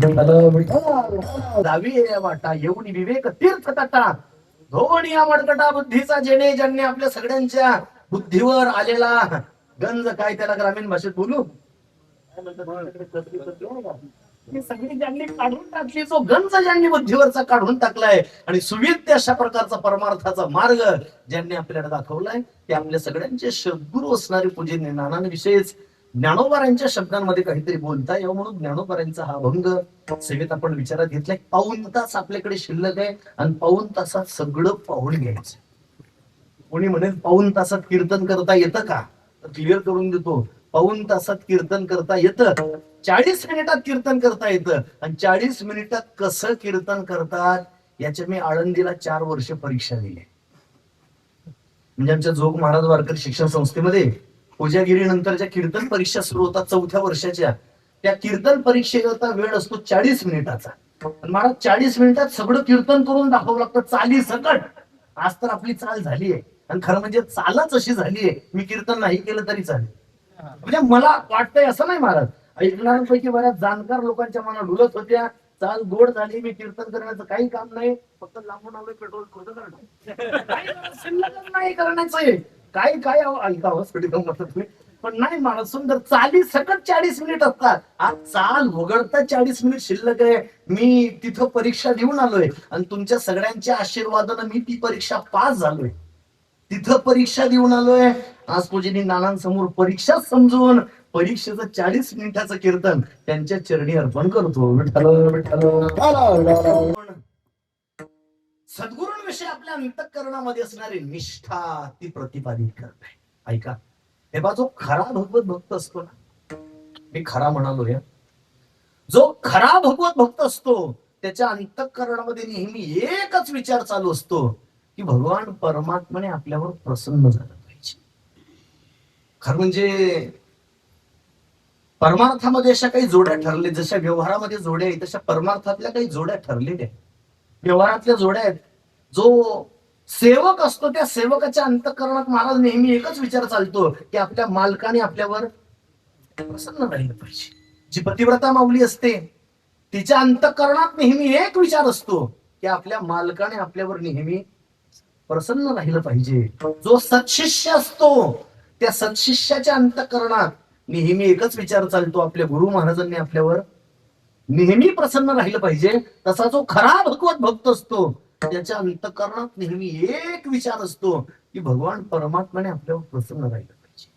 दावी वाटा येऊन विवेक तीर्थ तटा धोणी आवडकटा बुद्धीचा जेणे ज्यांनी आपल्या सगळ्यांच्या बुद्धीवर आलेला गंज, काय त्याला ग्रामीण भाषेत बोलू, सगळी ज्यांनी काढून टाकली, जो गंज ज्यांनी बुद्धीवरचा काढून टाकलाय आणि सुविद्य अशा प्रकारचा परमार्थाचा मार्ग ज्यांनी आपल्याला दाखवलाय, ते आपल्या सगळ्यांचे सद्गुरू असणारे पूजनीय नानांविषयीच ज्ञानोबारांच्या शब्दांमध्ये काहीतरी बोलता यावं म्हणून ज्ञानोबारांचा हा अभंग सेवेत आपण विचारात घेतलाय. पाऊण तास आपल्याकडे शिल्लक आहे आणि पाऊण तासात सगळं पाहून घ्यायचं. कोणी म्हणेल पाऊण तासात कीर्तन करता येतं का? तर क्लिअर करून देतो, पाऊण तासात कीर्तन करता येतं. 40 मिनिटात कीर्तन करता येतं. आणि 40 मिनिटात कसं कीर्तन करतात याच्या मी आळंदीला 4 वर्ष परीक्षा दिली. म्हणजे आमच्या जोग महाराज वारकरी शिक्षण संस्थेमध्ये पूजागिरी नंतरच्या कीर्तन परीक्षा सुरू होतात 4थ्या वर्षाच्या. त्या कीर्तन परीक्षेचा वेळ असतो 40 मिनिटाचा. महाराज 40 मिनिटात सगळं कीर्तन करून दाखवावं लागतं, चाली सकट. आज तर आपली चाल झाली आहे आणि खरं म्हणजे चालच अशी झालीये, मी कीर्तन नाही केलं तरी चालेल. म्हणजे मला वाटतंय असं नाही महाराज, ऐकणाऱ्यांपैकी बऱ्याच जाणकार लोकांच्या मनात डुलत होत्या, चाल गोड झाली, मी कीर्तन करण्याचं काही काम नाही, फक्त लांबून आलोय पेट्रोल खर्च नाही करण्याचं. काय काय ऐकावं पण नाही महाराज, सुंदर चाली सकट 40 मिनिट असतात. आज चाल वगळता 40 मिनिट शिल्लक आहे. मी तिथं परीक्षा देऊन आलोय आणि तुमच्या सगळ्यांच्या आशीर्वादानं मी ती परीक्षा पास झालोय. तिथं परीक्षा देऊन आलोय. आज पूजनी नानांसमोर परीक्षा समजून परीक्षेचं 40 मिनिटाचं कीर्तन त्यांच्या चरणी अर्पण करतो. विठ्ठल विठ्ठल. सद्गुरूंविषयी आपल्या अंतःकरणामध्ये असणारी निष्ठा ती प्रतिपादित करत आहे. ऐका, हे बा जो खरा भगवत भक्त असतो ना, मी खरा म्हणालो या, जो खरा भगवत भक्त असतो त्याच्या अंतःकरणामध्ये नेहमी एकच विचार चालू असतो की भगवान परमात्म्याने आपल्यावर प्रसन्न झालं पाहिजे. खरं म्हणजे परमार्थामध्ये अशा काही जोड्या ठरले, जशा व्यवहारामध्ये जोड्या आहेत तशा परमार्थातल्या काही जोड्या ठरलेल्या आहेत. व्यवहारातल्या जोड्या आहेत. जो सेवक असतो त्या सेवकाच्या अंतःकरणात महाराज नेहमी एकच विचार चालतो की आपल्या मालकाने आपल्यावर प्रसन्न राहिलं पाहिजे. जी पतिव्रता माऊली असते तिच्या अंतःकरणात नेहमी एक विचार असतो की आपल्या मालकाने आपल्यावर नेहमी प्रसन्न राहिलं पाहिजे. जो सत्शिष्य असतो त्या सत्शिष्याच्या अंतःकरणात नेहमी एकच विचार चालतो, आपल्या गुरु महाराजांनी आपल्यावर नेहमी प्रसन्न राहिलं पाहिजे. तसा जो खरा भगवत भक्त असतो त्याच्या अंतःकरणात नेहमी एक विचार असतो की भगवान परमात्म्याने आपल्यावर प्रसन्न राहिलं पाहिजे.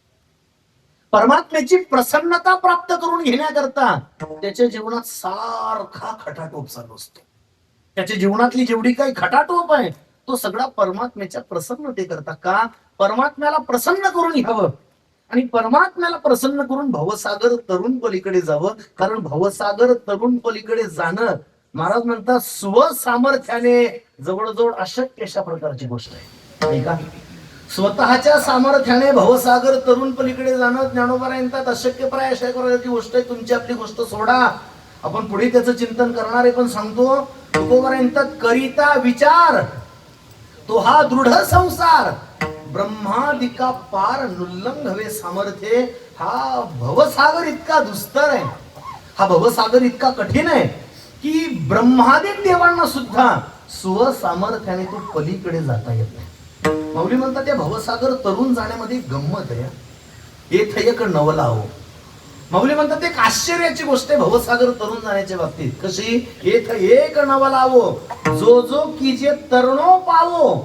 परमात्म्याची प्रसन्नता प्राप्त करून घेण्याकरता त्याच्या जीवनात सारखा खटाटोप चालू असतो. त्याच्या जीवनातली जेवढी काही खटाटोप आहे तो सगळा परमात्म्याच्या प्रसन्नतेकरता. का? परमात्म्याला प्रसन्न करून घ्यावं आणि परमात्म्याला प्रसन्न करून भवसागर तरुण पलीकडे जावं. कारण भवसागर तरुण पलीकडे जाणं महाराज म्हणतात स्वसामर्थ्याने जवळजवळ अशक्य अशा प्रकारची गोष्ट आहे. का स्वतःच्या सामर्थ्याने भवसागर तरुण पलीकडे जाणं ज्ञानोबा म्हणतात अशक्यप्राय अशा प्रकारची गोष्ट आहे. तुमची आपली गोष्ट सोडा, आपण पुढे त्याचं चिंतन करणार आहे. पण सांगतो तुकोबा म्हणतात करिता विचार तो हा दृढ संसार ब्रह्मादिका पार नुल्लंघवे सामर्थ्य. हा भवसागर इतका दुस्तर आहे, हा भवसागर इतका कठीण आहे की ब्रह्मादिक देवांना सुद्धा स्वसामर्थ्याने तो पलीकडे जाता येत नाही. माऊली म्हणतात त्या भवसागर तरुण जाण्यामध्ये गंमत आहे. येथ एक नवलावो. माऊली म्हणतात एक आश्चर्याची गोष्ट आहे भवसागर तरुण जाण्याच्या बाबतीत. कशी? येथ एक नवलावो जो जो की जे तरुणो पावो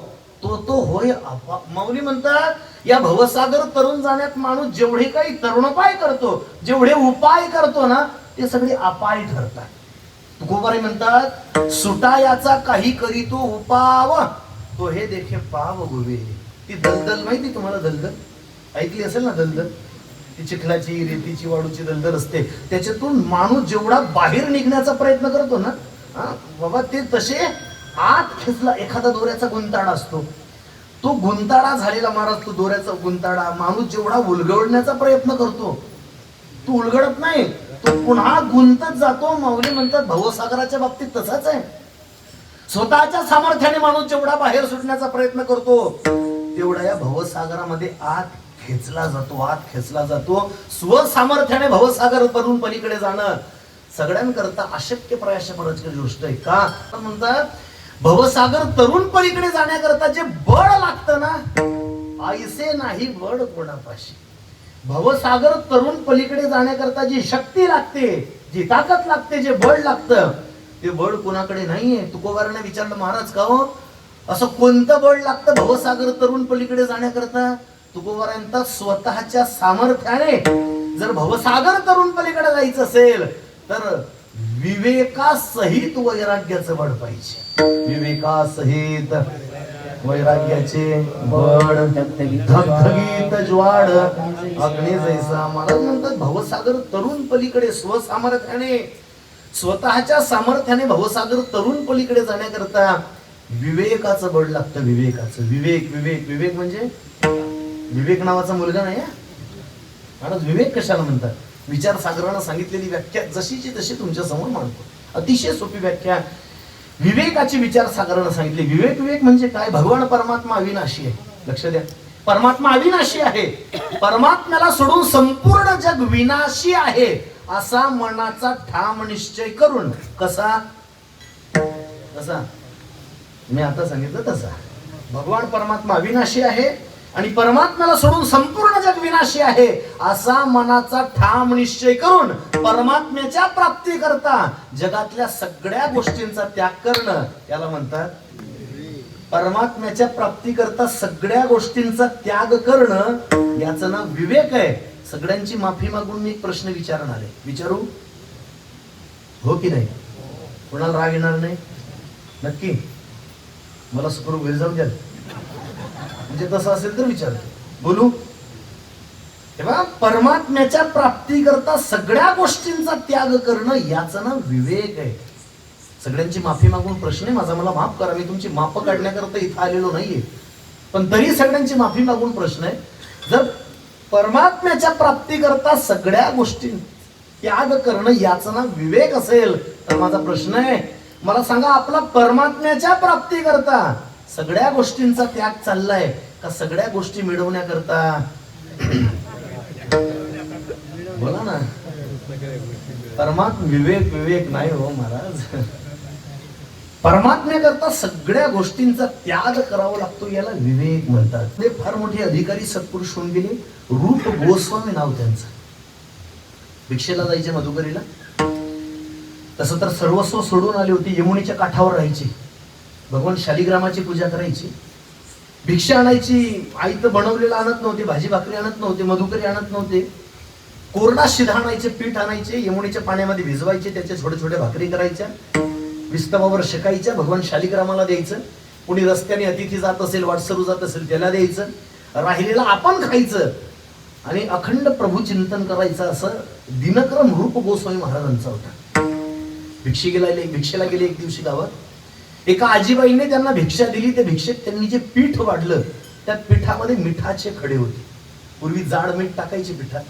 तो तो होय आपा. माऊली म्हणतात या भवसागर तरुण जाण्यात माणूस जेवढे काही तरुणोपाय करतो, जेवढे उपाय करतो ना ते सगळे अपाय ठरतात. तुकोबारी म्हणतात सुटायाचा काही करीतो उपाव तो हे देखे पाव गोवे. ती दलदल माहिती तुम्हाला? दलदल ऐकली असेल ना? दलदल ती चिखलाची रेतीची वाळूची दलदल असते. त्याच्यातून माणूस जेवढा बाहेर निघण्याचा प्रयत्न करतो ना बाबा ते तसे आत खेचला. एखादा दोऱ्याचा गुंताडा असतो, तो गुंताडा झालेला महाराज, तो दोऱ्याचा गुंताडा माणूस जेवढा उलगडण्याचा प्रयत्न करतो तो उलगडत नाही, तो पुन्हा गुंतत जातो. माऊली म्हणतात भवसागराच्या बाबतीत तसाच आहे. स्वतःच्या सामर्थ्याने माणूस जेवढा बाहेर सुटण्याचा प्रयत्न करतो तेवढा या भवसागरामध्ये आत खेचला जातो, आत खेचला जातो. स्वसामर्थ्याने भवसागर करून पलीकडे जाणं सगळ्यांकरता अशक्य प्रयासाची गोष्ट आहे. का म्हणतात भवसागर तरुण पलीकडे जाण्याकरता जे बळ लागतं ना ऐसे नाही बळ कोणापाशी. भवसागर तरुण पलीकडे जाण्याकरता जी शक्ती लागते, जी ताकद लागते, जे बळ लागतं ते बळ कोणाकडे नाहीये. तुकोबाराने विचारलं महाराज का हो असं कोणतं बळ लागतं भवसागर तरुण पलीकडे जाण्याकरता? तुकोबारांचा स्वतःच्या सामर्थ्याने जर भवसागर तरुण पलीकडे जायचं असेल तर विवेकासहित वैराग्याचं बळ पाहिजे. विवेकासहित वैराग्याचे बळ धगधगीत ज्वाड अग्नी जैसा. महाराज म्हणतात भवसागर तरुण पलीकडे स्वसामर्थ्याने स्वतःच्या सामर्थ्याने भवसागर तरुण पलीकडे जाण्याकरता विवेकाचं बळ लागतं. विवेकाचं. विवेक विवेक विवेक म्हणजे विवेक नावाचा मुलगा नाही. महाराज विवेक कशाला म्हणतात? विचार सागरानं सांगितलेली व्याख्या जशीची तशी तुमच्या समोर मांडतो. अतिशय सोपी व्याख्या विवेकाची विचार सागरानं सांगितली. विवेक विवेक म्हणजे काय? भगवान परमात्मा अविनाशी आहे. लक्ष द्या, परमात्मा अविनाशी आहे. परमात्म्याला सोडून संपूर्ण जग विनाशी आहे असा मनाचा ठाम निश्चय करून. कसा? कसा मी आता सांगितलं तसा. भगवान परमात्मा अविनाशी आहे आणि परमात्म्याला सोडून संपूर्ण जग विनाशी आहे असा मनाचा ठाम निश्चय करून परमात्म्याच्या प्राप्ती करता जगातल्या सगळ्या गोष्टींचा त्याग करणं याला म्हणतात. परमात्म्याच्या प्राप्ती करता सगळ्या गोष्टींचा त्याग करणं याचं नाव विवेक आहे. सगळ्यांची माफी मागून मी एक प्रश्न विचारणार आहे. विचारू? हो की नाही? कोणाला राग येणार नाही? नक्की? मला सुखरूप घरी जाऊन द्याल म्हणजे तसं असेल तर विचारतो. बोलू? तेव्हा परमात्म्याच्या प्राप्तीकरता सगळ्या गोष्टींचा त्याग करणं याचं ना विवेक आहे. सगळ्यांची माफी मागून प्रश्न आहे माझा, मला माफ करा, मी तुमची माफ काढण्याकरता इथं आलेलो नाहीये, पण तरी सगळ्यांची माफी मागून प्रश्न आहे. जर परमात्म्याच्या प्राप्तीकरता सगळ्या गोष्टी त्याग करणं याचं ना विवेक असेल तर माझा प्रश्न आहे, मला सांगा, आपला परमात्म्याच्या प्राप्तीकरता सगळ्या गोष्टींचा त्याग चाललाय का सगळ्या गोष्टी मिळवण्याकरता? बोला ना. विवेक विवेक नाही हो महाराज. परमात्म्याकरता सगळ्या गोष्टींचा त्याग करावा लागतो, याला विवेक म्हणतात. ते फार मोठे अधिकारी सत्पुरुष होऊन गेले. रूप गोस्वामी नाव त्यांचं. भिक्षेला जायचे मधुकरीला. तसं तर सर्वस्व सोडून आले होते. यमुनेच्या काठावर राहायचे. भगवान शालिग्रामाची पूजा करायची. भिक्षा आणायची. आई तर बनवलेलं आणत नव्हते, भाजी भाकरी आणत नव्हते, मधुकरी आणत नव्हते. कोरडा शिधा आणायचे, पीठ आणायचे, यमुनेच्या पाण्यामध्ये भिजवायचे, त्याच्या छोट्या छोट्या भाकरी करायच्या, विस्तवावर शेकायच्या, भगवान शालिग्रामाला द्यायचं. कुणी रस्त्याने अतिथी जात असेल, वाटसरू जात असेल त्याला द्यायचं, राहिलेलं आपण खायचं आणि अखंड प्रभू चिंतन करायचं. असं दिनक्रम रूप गोस्वामी महाराजांचा होता. भिक्षेला गेले एक दिवशी गावात. एका आजीबाईने त्यांना भिक्षा दिली. त्या भिक्षेत त्यांनी जे पीठ वाढलं त्या पिठामध्ये मिठाचे खडे होते. पूर्वी जाड मीठ टाकायचे पिठात.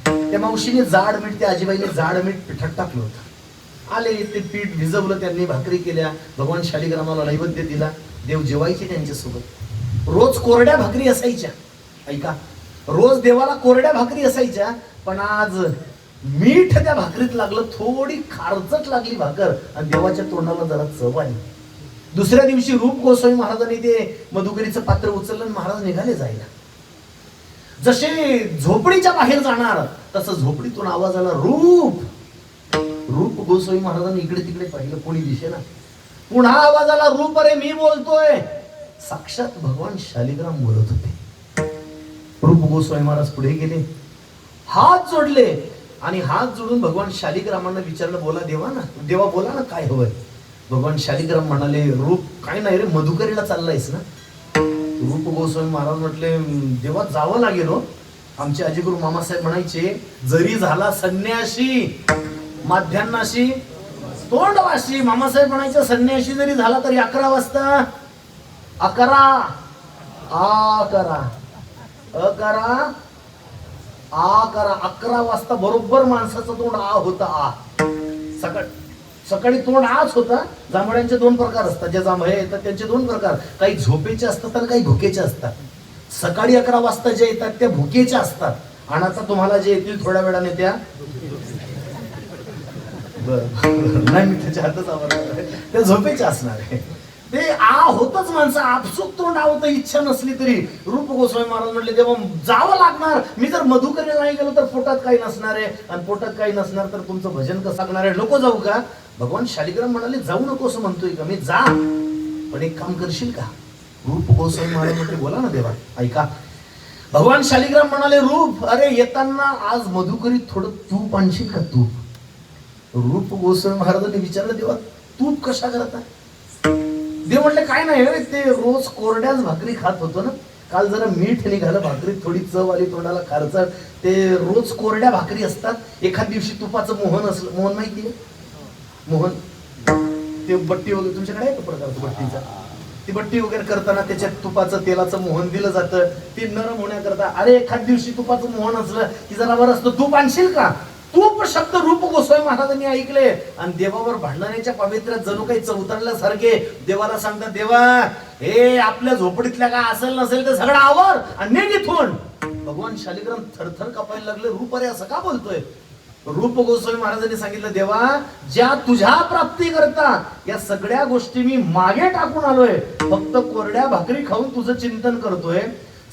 त्या मावशीने जाड मीठ, त्या आजीबाईने जाड मीठ पिठात टाकलं होतं. आले, ते पीठ भिजवलं, त्यांनी भाकरी केल्या, भगवान शालिग्रामाला नैवेद्य दिला. देव जेवायचे त्यांच्यासोबत. रोज कोरड्या भाकरी असायच्या. ऐका, रोज देवाला कोरड्या भाकरी असायच्या, पण आज मीठ त्या भाकरीत लागलं. थोडी खारचट लागली भाकर आणि देवाच्या तोंडाला जरा चव आली. दुसऱ्या दिवशी रूप गोस्वामी महाराजांनी ते मधुकरीचं पात्र उचललं आणि महाराज निघाले जायला. जसे झोपडीच्या बाहेर जाणार तसं झोपडीतून आवाज आला, रूप. रूप गोस्वामी महाराजांनी इकडे तिकडे पाहिलं, कोणी दिसेना. पुन्हा आवाज आला, रूप, अरे मी बोलतोय. साक्षात भगवान शालिग्राम बोलत होते. रूप गोस्वामी महाराज पुढे गेले, हात जोडले आणि हात जोडून भगवान शालिग्रामांना विचारलं, बोला देवा ना, देवा बोला ना, काय हवंय? भगवान शालिग्राम म्हणाले, रूप, काय नाही रे, मधुकरीला चाललायस ना? रूप गोस्वामी महाराज म्हटले, देवा जावं लागेल हो. आमचे आजीगुरु मामासाहेब म्हणायचे, जरी झाला संन्याशी माध्यान्नाशी तोंडवाशी. मामासाहेब म्हणायचे, संन्याशी जरी झाला तरी 11 वाजता 11 वाजता बरोबर माणसाचं तोंड आ होता. आ सकाळी तोंड आच होता. जांभळ्यांचे 2 प्रकार असतात. ज्या जांभळे येतात त्यांचे 2 प्रकार, काही झोपेचे असतात आणि काही भुकेचे असतात. सकाळी 11 वाजता जे येतात त्या भुकेच्या असतात, आणि आता तुम्हाला जे येतील थोड्या वेळाने त्या नाही, मी त्याच्या हातच आवडणार, त्या झोपेच्या असणार आहे. ते आ होतच, माणसं आपसूक तोंड आवत, इच्छा नसली तरी. रूप गोस्वामी महाराज म्हटले, तेव्हा जावं लागणार. मी जर मधुकरीला नाही गेलो तर पोटात काही नसणार आहे, आणि पोटात काही नसणार तर तुमचं भजन कसं लागणार आहे? नको जाऊ का? भगवान शालिग्राम म्हणाले, जाऊ नको असं म्हणतोय का मी? जा, पण एक काम करशील का? रूप गोस्वामी महाराज म्हटले, बोला ना देवा. ऐका, भगवान शालिग्राम म्हणाले, रूप, अरे येताना आज मधुकरीत थोडं तूप आणशील का? तूप. रूप गोस्वामी महाराजांनी विचारलं, देवा तूप कशा करता? देव म्हटले, काय नाही, ते रोज कोरड्याच भाकरी खात होतो ना, काल जरा मीठ निघालं भाकरीत, थोडी चव आली तोंडाला, खारचट. ते रोज कोरड्या भाकरी असतात. एखाद दिवशी तुपाचं मोहन असलं, मोहन माहितीये? मोहन, ते बट्टी वगैरे तुमच्याकडे आहे का प्रकारचं बट्टीचा? ती बट्टी वगैरे करताना त्याच्यात तुपाचं तेलाचं मोहन दिलं जातं, ते नरम होण्याकरता. अरे एखाद दिवशी तुपाचं मोहन असलं की जरा बरं असतं, तूप आणशील का? तूप शब्द रूप गोस्वामी महाराजांनी ऐकले आणि देवावर भांडणाऱ्याच्या पवित्र्यात जणू काही चौतरल्यासारखे देवाला सांगतात, देवा हे आपल्या झोपडीतल्या काय असेल नसेल तर सगळं आवर आणि निघ इथून. भगवान शालिग्राम थरथर कापायला लागले, रूप अरे असं का बोलतोय? रूप गोस्वामी महाराजांनी सांगितलं, देवा ज्या तुझ्या प्राप्ती करता या सगळ्या गोष्टी मी मागे टाकून आलोय, फक्त कोरड्या भाकरी खाऊन तुझं चिंतन करतोय.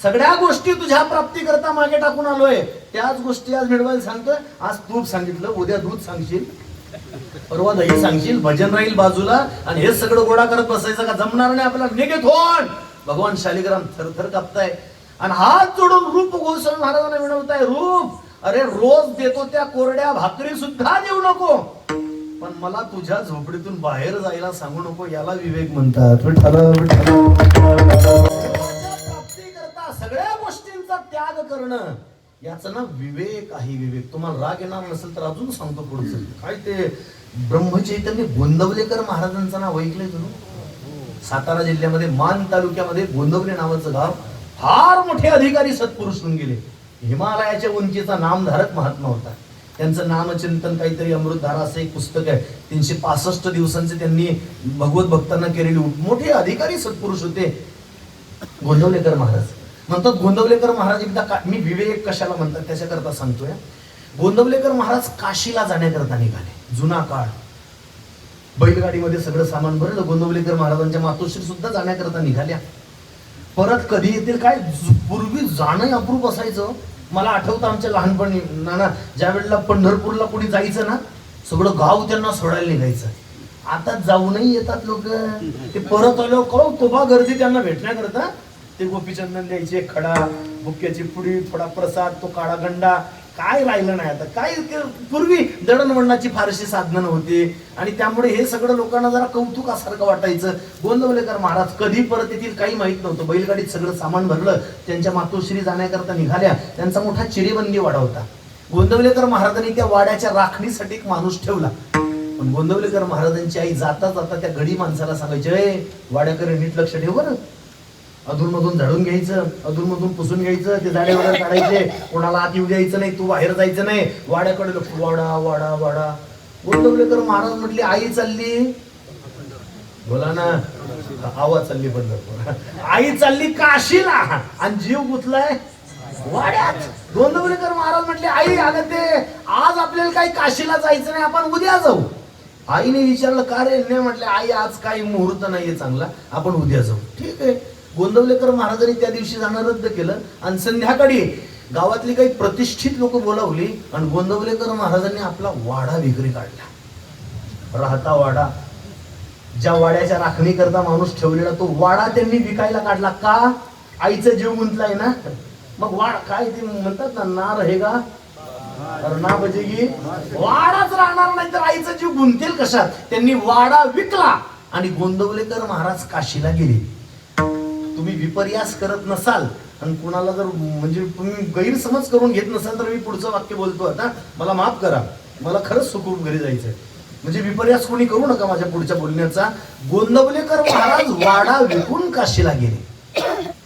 सगळ्या गोष्टी तुझ्या प्राप्ती करता मागे टाकून आलोय, त्याच गोष्टी आज मिळवायला सांगतोय. आज तूप सांगितलं, उद्या दूध सांगशील, परवा दही सांगशील, भजन राहील बाजूला, आणि हे सगळं गोळा करत बसायचं का? जमणार नाही आपल्याला, निघेत होण. भगवान शालिग्राम थरथर कापताय आणि हात जोडून रूप गोस्वामी महाराजांना विनवताय, रूप अरे रोज देतो त्या कोरड्या भाकरी सुद्धा देऊ नको, पण मला तुझ्या झोपडीतून बाहेर जायला सांगू नको, याला विवेक म्हणतात. प्राप्तीकरता सगळ्या गोष्टींचा त्याग करणं, याचं ना विवेक आहे. विवेक. तुम्हाला राग येणार नसेल तर अजून सांगतो पुढचं. काय ते ब्रह्मचैतन्य गोंदवलेकर महाराजांचं नाव ऐकलंय तुम्ही? सातारा जिल्ह्यामध्ये मान तालुक्यामध्ये गोंदवले नावाचं गाव, फार मोठे अधिकारी सत्पुरुष होऊन गेले. हिमालयाच्या उंचीचा नामधारक महात्मा होता. त्यांचं नामचिंतन काहीतरी अमृतधारा असं एक पुस्तक आहे. 365 दिवसांचे त्यांनी भगवत भक्तांना केलेली, मोठे अधिकारी सत्पुरुष होते गोंदवलेकर महाराज. म्हणतात गोंदवलेकर महाराज एकदा मी विवेक कशाला म्हणतात त्याच्याकरता सांगतोय. गोंदवलेकर महाराज काशीला जाण्याकरता निघाले. जुना काळ, बैलगाडीमध्ये सगळं सामान भरलं. गोंदवलेकर महाराजांच्या मातोश्री सुद्धा जाण्याकरता निघाल्या. परत कधी येतील काय, पूर्वी जाणं अप्रूप असायचं. मला आठवतं आमच्या लहानपणी नाना ज्या वेळेला पंढरपूरला कोणी जायचं ना, सगळं गाव त्यांना सोडायला निघायचं. आता जाऊनही येतात लोक. ते परत आलो कळव तोबा गर्दी त्यांना भेटण्याकरता. ते गोपीचंदन द्यायचे, खडा, बुक्याची पुडी, थोडा प्रसाद, तो काळा गंडा, काय राहिलं नाही आता. काय पूर्वी दळणवळणाची फारशी साधनं होती आणि त्यामुळे हे सगळं लोकांना जरा कौतुकासारखं वाटायचं. गोंदवलेकर महाराज कधी परत येतील काही माहित नव्हतं. बैलगाडीत सगळं सामान भरलं, त्यांच्या मातोश्री जाण्याकरता निघाल्या. त्यांचा मोठा चिरेबंदी वाडा होता. गोंदवलेकर महाराजांनी त्या वाड्याच्या राखणीसाठी एक माणूस ठेवला. पण गोंदवलेकर महाराजांची आई जाता जाता त्या गडी माणसाला सांगायचे, वाड्याकडे नीट लक्ष ठेव बरं, अधूनमधून झाडून घ्यायचं, अधूनमधून पुसून घ्यायचं, ते झाडे वगैरे काढायचे, कोणाला आत येऊ द्यायचं नाही, तू बाहेर जायचं नाही, वाड्याकडे वाडा वाडा वाडा. गोंदवलेकर महाराज म्हटले, आई चालली, बोला ना, आवाज चालली पंढरपूर, आई चालली काशीला आणि जीव गुतलाय वाड्यात. गोंदवलेकर महाराज म्हटले, आई अगं ते आज आपल्याला काही काशीला जायचं नाही, आपण उद्या जाऊ. आईने विचारलं का रे? नाही म्हटले, आई आज काही मुहूर्त नाहीये चांगला, आपण उद्या जाऊ. ठीक आहे. गोंदवलेकर महाराजांनी त्या दिवशी जाणं रद्द केलं आणि संध्याकाळी गावातली काही प्रतिष्ठित लोक बोलावली आणि गोंदवलेकर महाराजांनी आपला वाडा विक्री काढला. राहता वाडा, ज्या वाड्याच्या राखणी करता माणूस ठेवलेला, तो वाडा त्यांनी विकायला काढला. का? आईचा जीव गुंतलाय ना. मग वाड काय ते म्हणतात ना, ना रहेगा ना बजेगी, वाडाच राहणार नाही तर आईचा जीव गुंतेल कशात. त्यांनी वाडा विकला आणि गोंदवलेकर महाराज काशीला गेले. तुम्ही विपर्यास करत नसाल आणि कुणाला जर म्हणजे तुम्ही गैरसमज करून घेत नसाल तर मी पुढचं वाक्य बोलतो आता, मला माफ करा, मला खरंच सुखरूप घरी जायचंय. म्हणजे विपर्यास कोणी करू नका माझ्या पुढच्या बोलण्याचा. गोंदवलेकर महाराज वाडा विकून काशीला गेले.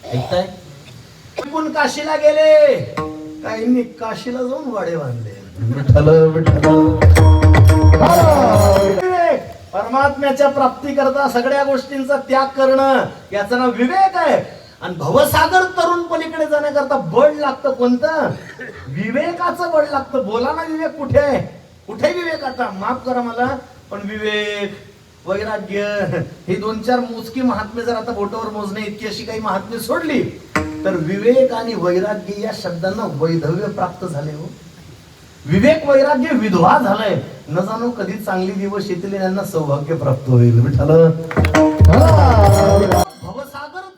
ऐकताय? विकून काशीला गेले. काहींनी काशीला जाऊन वाडे बांधले. परमात्म्याच्या प्राप्ती करता सगळ्या गोष्टींचा त्याग करणं, याचं नाव विवेक आहे. आणि भवसागर तरुण पलीकडे जाण्याकरता बळ लागतं. कोणतं? विवेकाचं बळ लागतं. बोला ना, विवेक कुठे आहे? कुठे विवेक? आता माफ करा मला, पण विवेक, वैराग्य, हे 2-4 मोजकी महात्मे जर आता बोटावर मोजणे इतकी अशी काही महात्मे सोडली तर विवेक आणि वैराग्य या शब्दांना वैधव्य प्राप्त झाले. हो, विवेक वैराग्य विधवा झालंय. न जाणो कधी चांगली दिवस येतील यांना सौभाग्य प्राप्त होईल. भवसागर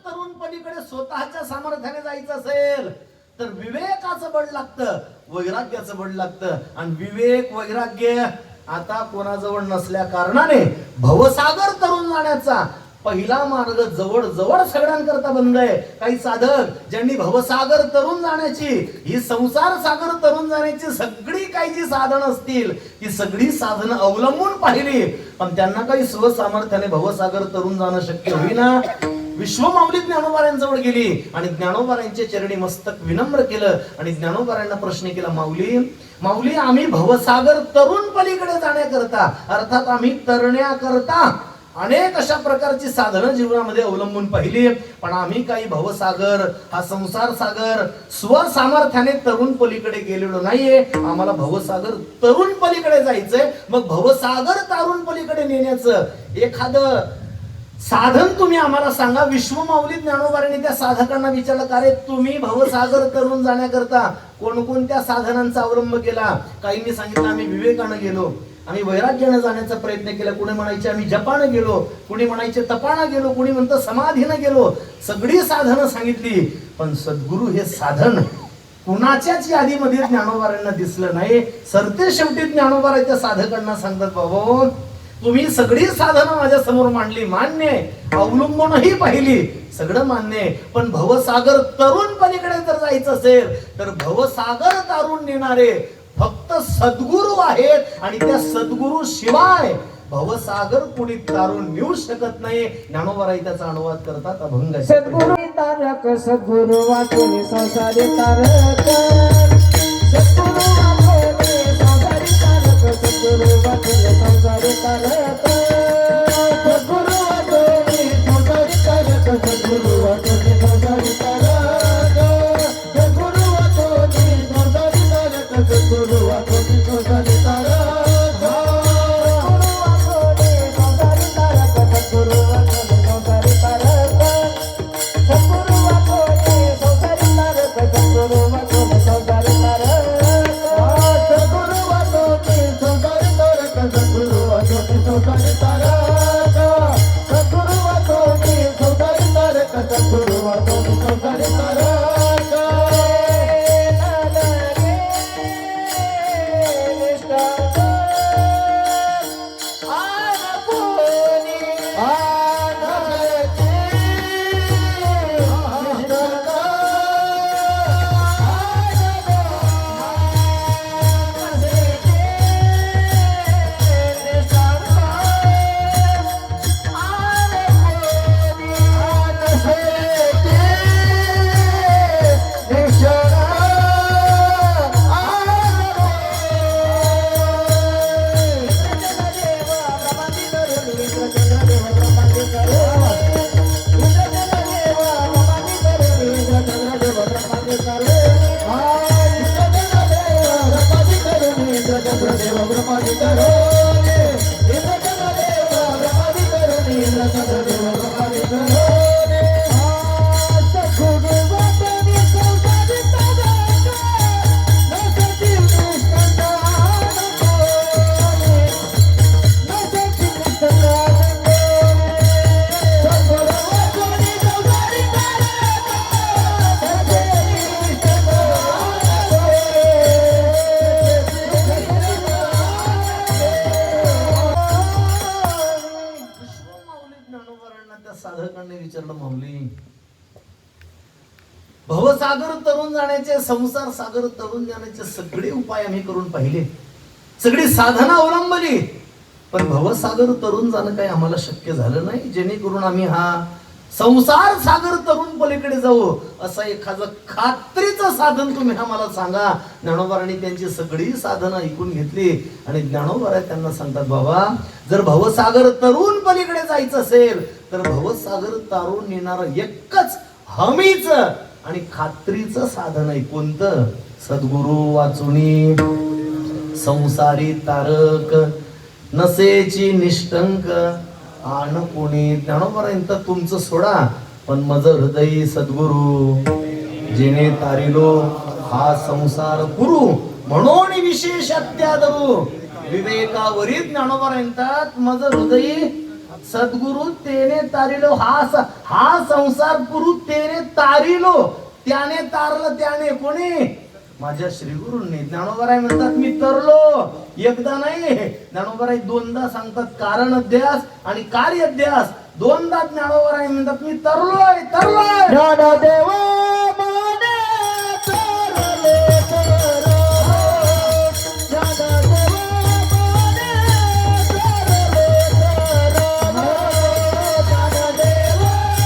तरुण पलीकडे स्वतःच्या सामर्थ्याने जायचं असेल तर विवेकाचं बळ लागतं, वैराग्याचं बळ लागतं. आणि विवेक वैराग्य आता कोणाजवळ नसल्या कारणाने भवसागर तरुण जाण्याचा पहिला मार्ग जवळ जवळ सगळ्यांकरता बंद आहे. काही साधक ज्यांनी भवसागर तरुण जाण्याची, ही संसार सागर तरुण जाण्याची सगळी काही जी साधनं असतील ती सगळी साधनं अवलंबून पाहिली, पण त्यांना काही स्वसामर्थ्याने भवसागर तरुण जाणं शक्य होईना. विश्वमाऊली ज्ञानोबारांजवळ गेली आणि ज्ञानोबारांच्या चरणी मस्तक विनम्र केलं आणि ज्ञानोबारांना प्रश्न केला, माऊली माऊली आम्ही भवसागर तरुण पलीकडे जाण्याकरता, अर्थात आम्ही तरण्याकरता अनेक अशा प्रकारची साधनं जीवनामध्ये अवलंबून पाहिली, पण आम्ही काही भवसागर, हा संसार सागर स्वसामर्थ्याने तरुण पलीकडे गेलेलो नाहीये. आम्हाला भवसागर तरुण पलीकडे जायचंय. मग भवसागर तरुण पलीकडे नेण्याचं एखादं साधन तुम्ही आम्हाला सांगा. विश्वमाऊली ज्ञानोबारांनी त्या साधकांना विचारलं, का रे तुम्ही भवसागर तरुण जाण्याकरता कोणकोणत्या साधनांचा अवलंब केला? काहींनी सांगितलं आम्ही विवेकानं गेलो, आम्ही वैराग्यानं जाण्याचा प्रयत्न केला. कुणी म्हणायचे आम्ही जपानं गेलो, कुणी म्हणायचे तपानं गेलो, कुणी म्हणतं समाधीनं गेलो. सगळी साधनं सांगितली, पण सद्गुरु हे साधन कुणाच्याच यादीमध्ये ज्ञानोबारांना दिसलं नाही. सरते शेवटी ज्ञानोबाराच्या साधकांना सांगतात, बाबा तुम्ही सगळी साधनं माझ्या समोर मांडली, मान्य आहे, अवलंबूनही पाहिली, सगळं मान्य आहे, पण भवसागर तरुण पलीकडे जर जायचं असेल तर भवसागर तारून नेणारे फक्त सद्गुरू आहेत आणि त्या सद्गुरू शिवाय भवसागर कुणी तारून नेऊ शकत नाही. ज्ञानोबाराई त्याचा अनुवाद करतात अभंग. सद्गुरु तारक सद्गुरु वाचुनी संसारी तारक सद्गुरु वाचुनी संसारी तारक सद्गुरु वाचुनी संसारी तारक सद्गुरु वाचुनी संसारी तारक सद्गुरु वाचुनी संसारी तारक सद्गुरु वाचुनी संसारी तारक सद्गुरु वाचुनी संसारी तारक साधकांनी विचारलं, माऊली भवसागर तरुण जाण्याचे, संसार सागर तरुण जाण्याचे सगळे उपाय आम्ही करून पाहिले, सगळी साधना अवलंबली, पण भवसागर तरुण जाणं काही आम्हाला शक्य झालं नाही. जेणेकरून आम्ही हा संसार सागर तरुण पलीकडे जाऊ असं एखादं खात्रीचं साधन तुम्ही आम्हाला सांगा. ज्ञानोबारांनी त्यांची सगळी साधनं ऐकून घेतली आणि ज्ञानोबारा त्यांना सांगतात, बाबा जर भवसागर तरुण पलीकडे जायचं असेल तर भवसागर तारून नेणारं एकच हमीच आणि खात्रीचं साधन आहे. कोणतं? सद्गुरु वाचुनी संसारी तारक नसेची निष्ठंक आण कोणी. ज्ञानोबारांत तुमचं सोडा, पण मज हृदय सद्गुरु जेणे तारिलो हा संसार पुरू म्हणून विशेष अत्यादरू. विवेकावरील ज्ञानोबारांतात मज हृदय सद्गुरु तेने तारिलो हा संसार पुरू तेने तारिलो. त्याने तारलं, त्याने कोणी? माझ्या श्रीगुरूंनी. ज्ञानोबाराय म्हणतात मी तरलो, एकदा नाही ज्ञानोबाराय दोनदा सांगतात. कारण अध्यास आणि कार्य अध्यास दोनदा ज्ञानोबाराय म्हणतात मी तरलोय तरलोय. ज्ञानदेव माने तरले तरलो, ज्ञानदेव माने तरले तरलो, ज्ञानदेव माने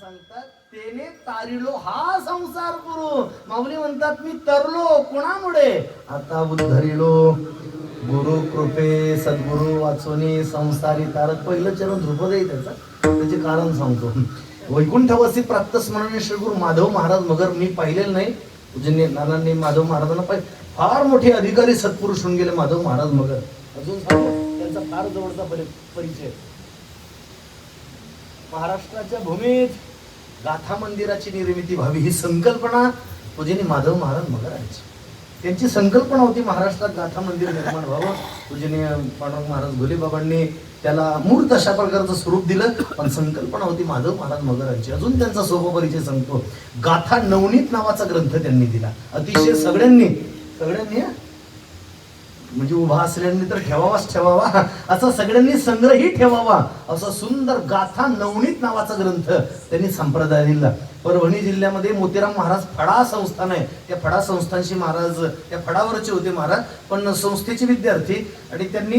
सांगतात तेने तारिलो हा संसार गुरु. माऊली म्हणतात मी तरलो कुणामुळे, आता उद्धरिलो गुरु कृपे. सद्गुरु वाचोनी संसारी तारक. पहिलं चरण ध्रुपद आहे त्याचे कारण सांगतो. वैकुंठवासी प्राप्तस्मरणीय श्री गुरु माधव महाराज मगर मी पाहिलेलं नाही. पूजनीय नानांनी माधव महाराजांना पाहिजे. फार मोठे अधिकारी सत्पुरुष होऊन गेले माधव महाराज मगर. अजून सांगतो त्यांचा फार जवळचा परिचय. महाराष्ट्राच्या भूमीत गाथा मंदिराची निर्मिती व्हावी ही संकल्पना पूजनीय माधव महाराज मगरांची. त्यांची संकल्पना होती महाराष्ट्रात गाथा मंदिर निर्माण व्हावं. पूजनीय पांडुरंग महाराज भोलेबाबांनी त्याला मूर्त अशा प्रकारचं स्वरूप दिलं, पण संकल्पना होती माधव महाराज मगरांची. अजून त्यांचा सोपा परिचय सांगतो. गाथा नवनीत नावाचा ग्रंथ त्यांनी दिला. अतिशय सगळ्यांनी म्हणजे उभा असल्याने तर ठेवावा असा सगळ्यांनी संग्रही ठेवावा असा सुंदर गाथा नवनीत नावाचा ग्रंथ त्यांनी संप्रदाय दिला. परभणी जिल्ह्यामध्ये मोतीराम महाराज फडा संस्थान आहे. त्या फडा संस्थानशी महाराज त्या फडावरचे होते महाराज, पण संस्थेचे विद्यार्थी. आणि त्यांनी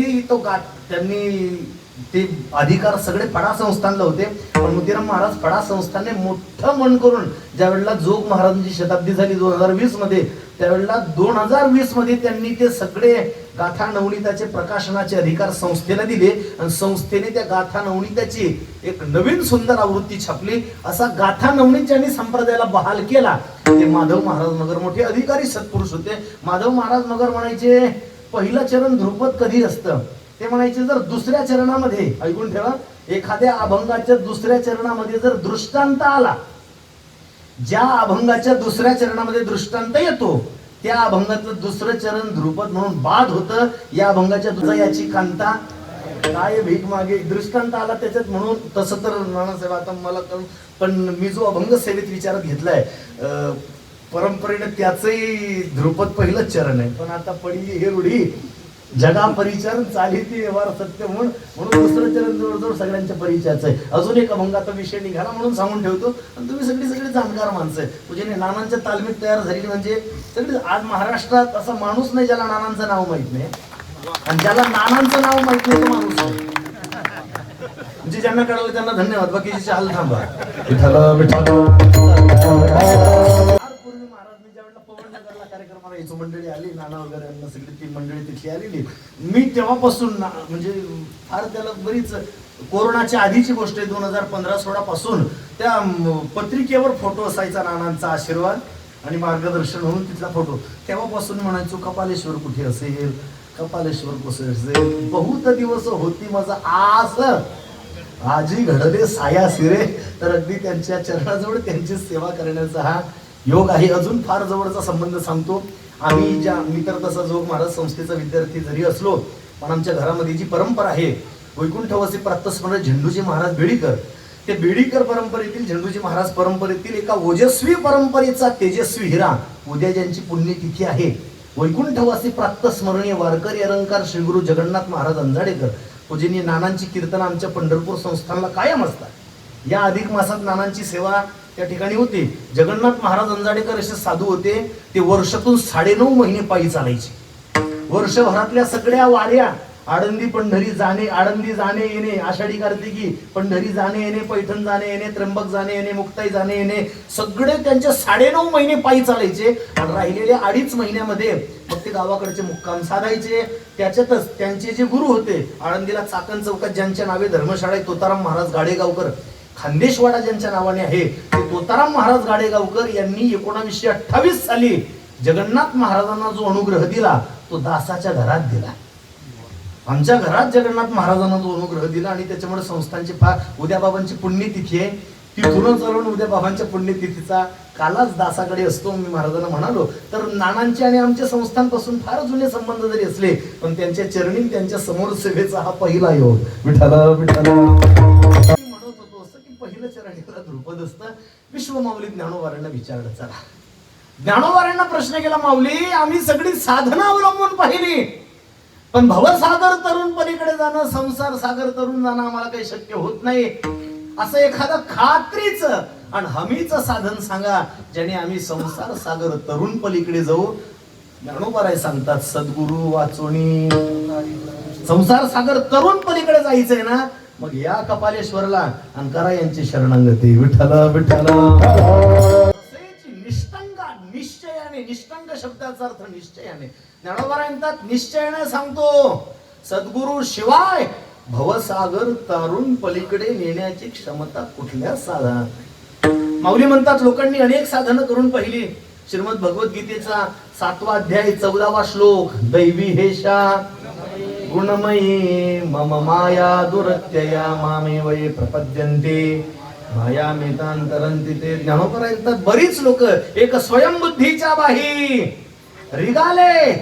ते अधिकार सगळे फडा संस्थानला होते. पण मोतीराम महाराज फडा संस्थानने मोठं मन करून ज्या वेळेला जोग महाराजांची शताब्दी झाली 2020 मध्ये, त्यावेळेला 2020 मध्ये त्यांनी ते सगळे गाथा नवनीताचे प्रकाशनाचे अधिकार संस्थेला दिले. आणि संस्थेने त्या गाथा नवनीताची एक नवीन सुंदर आवृत्ती छापली. असा गाथा नवनीत ज्यांनी संप्रदायाला बहाल केला ते माधव महाराज मगर मोठे अधिकारी सत्पुरुष होते. माधव महाराज मगर म्हणायचे पहिलं चरण ध्रुपद कधी असतं ते म्हणायचे जर दुसऱ्या चरणामध्ये, ऐकून ठेवा, एखाद्या अभंगाच्या दुसऱ्या चरणामध्ये जर दृष्टांत आला, ज्या अभंगाच्या दुसऱ्या चरणामध्ये दृष्टांत येतो त्या अभंगाचं दुसरं चरण ध्रुपद म्हणून बाद होतं. या अभंगाच्या दुसऱ्या याची कांता काय भीक मागे दृष्टांत आला त्याच्यात म्हणून. तसं तर नानासाहेब आता मला पण मी जो अभंग सेवेत विचारात घेतलाय परंपरेने त्याचंही ध्रुपद पहिलंच चरण आहे. पण आता पडी हे रूढी जगा परिचरण चाली ती व्यवहार सत्य म्हणून दुसरं चरण जवळजवळ सगळ्यांच्या परिचयाचं आहे. अजून एक अभंगाचा विषय निघाला म्हणून सांगून ठेवतो. आणि तुम्ही सगळी जाणकार माणसं आहे. म्हणजे नानांच्या तालमीत तयार झालेली म्हणजे सगळी. आज महाराष्ट्रात असा माणूस नाही ज्याला नानांचं नाव माहित नाही, आणि ज्याला नानांचं नाव माहित नाही तो माणूस नाही. म्हणजे ज्यांना कळवलं त्यांना धन्यवाद, बाकीचे हाल थांबा. पूर्वी महाराज ज्यावेळेला पवननगरला कार्यक्रमाला यायचो, मंडळी आली नाना वगैरे सगळी ती मंडळी तिथली आलेली. मी तेव्हापासून म्हणजे फार त्याला बरीच कोरोनाच्या आधीची गोष्ट आहे. 2015-16 पासून त्या पत्रिकेवर फोटो असायचा नानांचा आशीर्वाद आणि मार्गदर्शन म्हणून तिथला फोटो. तेव्हापासून म्हणायचो कपालेश्वर कुठे असेल, कपालेश्वर कुठे असेल. बहुत दिवस होती माझा आस आजी घडले साया सिरे. तर अगदी त्यांच्या चरणाजवळ त्यांची सेवा करण्याचा हा योग आहे. अजून फार जवळचा संबंध सांगतो. मी तर तसा जोग महाराज संस्थेचा विद्यार्थी जरी असलो, पण आमच्या घरामध्ये जी परंपरा आहे वैकुंठवासी प्रातस्मरण झेंडूजी महाराज बेडीकर, ते बेडीकर परंपरेतील झेंडूजी महाराज परंपरेतील एका ओजस्वी परंपरेचा तेजस्वी हिरा उद्या ज्यांची पुण्यतिथी आहे, वैकुंठवासी प्रातस्मरणीय वारकरी अलंकार श्री गुरु जगन्नाथ महाराज अंजाडेकर. पूजनीय नानांची कीर्तन आमच्या पंढरपूर संस्थानला कायम असतात. या अधिक मासात नानांची सेवा त्या ठिकाणी होती. जगन्नाथ महाराज अंजाडेकर असे साधू होते. ते वर्षातून 9.5 महिने पायी चालायचे. वर्षभरातल्या सगळ्या वाऱ्या आळंदी पंढरी जाणे, आळंदी जाणे येणे, आषाढी कार्तिकी पंढरी जाणे येणे, पैठण जाणे येणे, त्र्यंबक जाणे येणे, मुक्ताई जाणे येणे, सगळे त्यांचे 9.5 महिने पायी चालायचे. आणि राहिलेल्या 2.5 महिन्यामध्ये मग ते गावाकडचे मुक्काम साधायचे. त्याच्यातच त्यांचे जे गुरु होते, आळंदीला चाकण चौकात ज्यांच्या नावे धर्मशाळा आहे, तोताराम महाराज गाडेगावकर, खानदेशवाडा ज्यांच्या नावाने आहे, ते तोताराम महाराज गाडेगावकर यांनी 1928 साली जगन्नाथ महाराजांना जो अनुग्रह दिला तो दासाच्या घरात दिला. आमच्या घरात जगन्नाथ महाराजांना जो अनुग्रह दिला. आणि त्याच्यामुळे संस्थांची फार उद्या बाबांची पुण्यतिथी आहे. तिथून चालून उद्या बाबांच्या पुण्यतिथीचा कालाच दासाकडे असतो. मी महाराजांना म्हणालो तर नानांचे आणि आमच्या संस्थांपासून फार जुने संबंध जरी असले, पण त्यांच्या चरणी त्यांच्या समोर सेवेचा हा पहिला योग. विठ्ठला विठ्ठला म्हणत होतो असं की पहिलं चरणीला ध्रुपद असतं. विश्व माऊली ज्ञानोबारांना विचारलं. चला ज्ञानोबारांना प्रश्न केला, माऊली आम्ही सगळी साधना अवलंबून पाहिली, पण भवसागर तरुण पलीकडे जाणं, संसार सागर तरुण जाणं आम्हाला काही शक्य होत नाही. असं एखादं खात्रीचं आणि हमीचं साधन सांगा ज्याने आम्ही संसार सागर तरुण पलीकडे जाऊ. ज्ञानोबा सांगतात, सद्गुरु वाचोनी संसार सागर तरुण पलीकडे जायचंय ना, मग या कपालेश्वरला आणि करा यांची शरणागती. विठ्ठल विठ्ठल. निष्ठंगा, निश्चयाने, निष्ठंग शब्दाचा अर्थ निश्चयाने. ज्ञानोबा म्हणतात निश्चयाने सांगतो, सद्गुरु शिवाय भवसागर तारून पलीकडे नेण्याची क्षमता कुठल्या साधना. माऊली म्हणतात लोकांनी अनेक साधनं करून पाहिली. श्रीमद भगवद्गीतेचा 7वा अध्याय 14वा श्लोक, दैवी हेषा गुणमयी मम माया दुरत्यया मामे वै प्रपद्यन्ते माया मेतांतरंती. ते ज्ञानोबा म्हणतात बरीच लोक एक स्वयंबुद्धीच्या बाही रिगाले,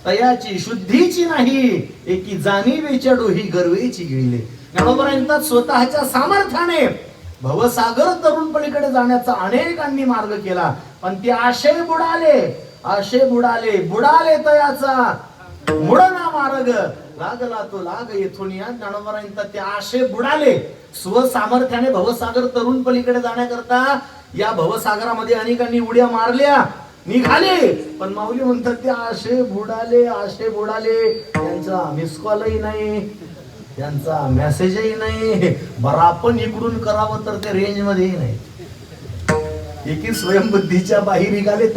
तयाची शुद्धीची नाही, एकी जाणीवेच्या डोही गर्वेची गिळले. ज्ञानोबा म्हणतात स्वतःच्या सामर्थ्याने भवसागर तरुण पलीकडे जाण्याचा अनेकांनी मार्ग केला, पण ते आशय बुडाले, आशय बुडाले, बुडाले तयाचा मुडना मार्ग लागला तो लाग येथून. या ज्ञानोबा म्हणतात ते आशय बुडाले. स्वसामर्थ्याने भवसागर तरुण पलीकडे जाण्याकरता या भवसागरामध्ये अनेकांनी उड्या मारल्या, निघाले, पण माऊली म्हणतात ते आशे बुडाले, आशे बुडाले. त्यांचा मिस कॉलही नाही, त्यांचा मेसेजही नाही. बरं आपण इकडून करावं तर ते रेंज मध्येही नाही. एकी स्वयंबुद्धीच्या बाहेर निघाले,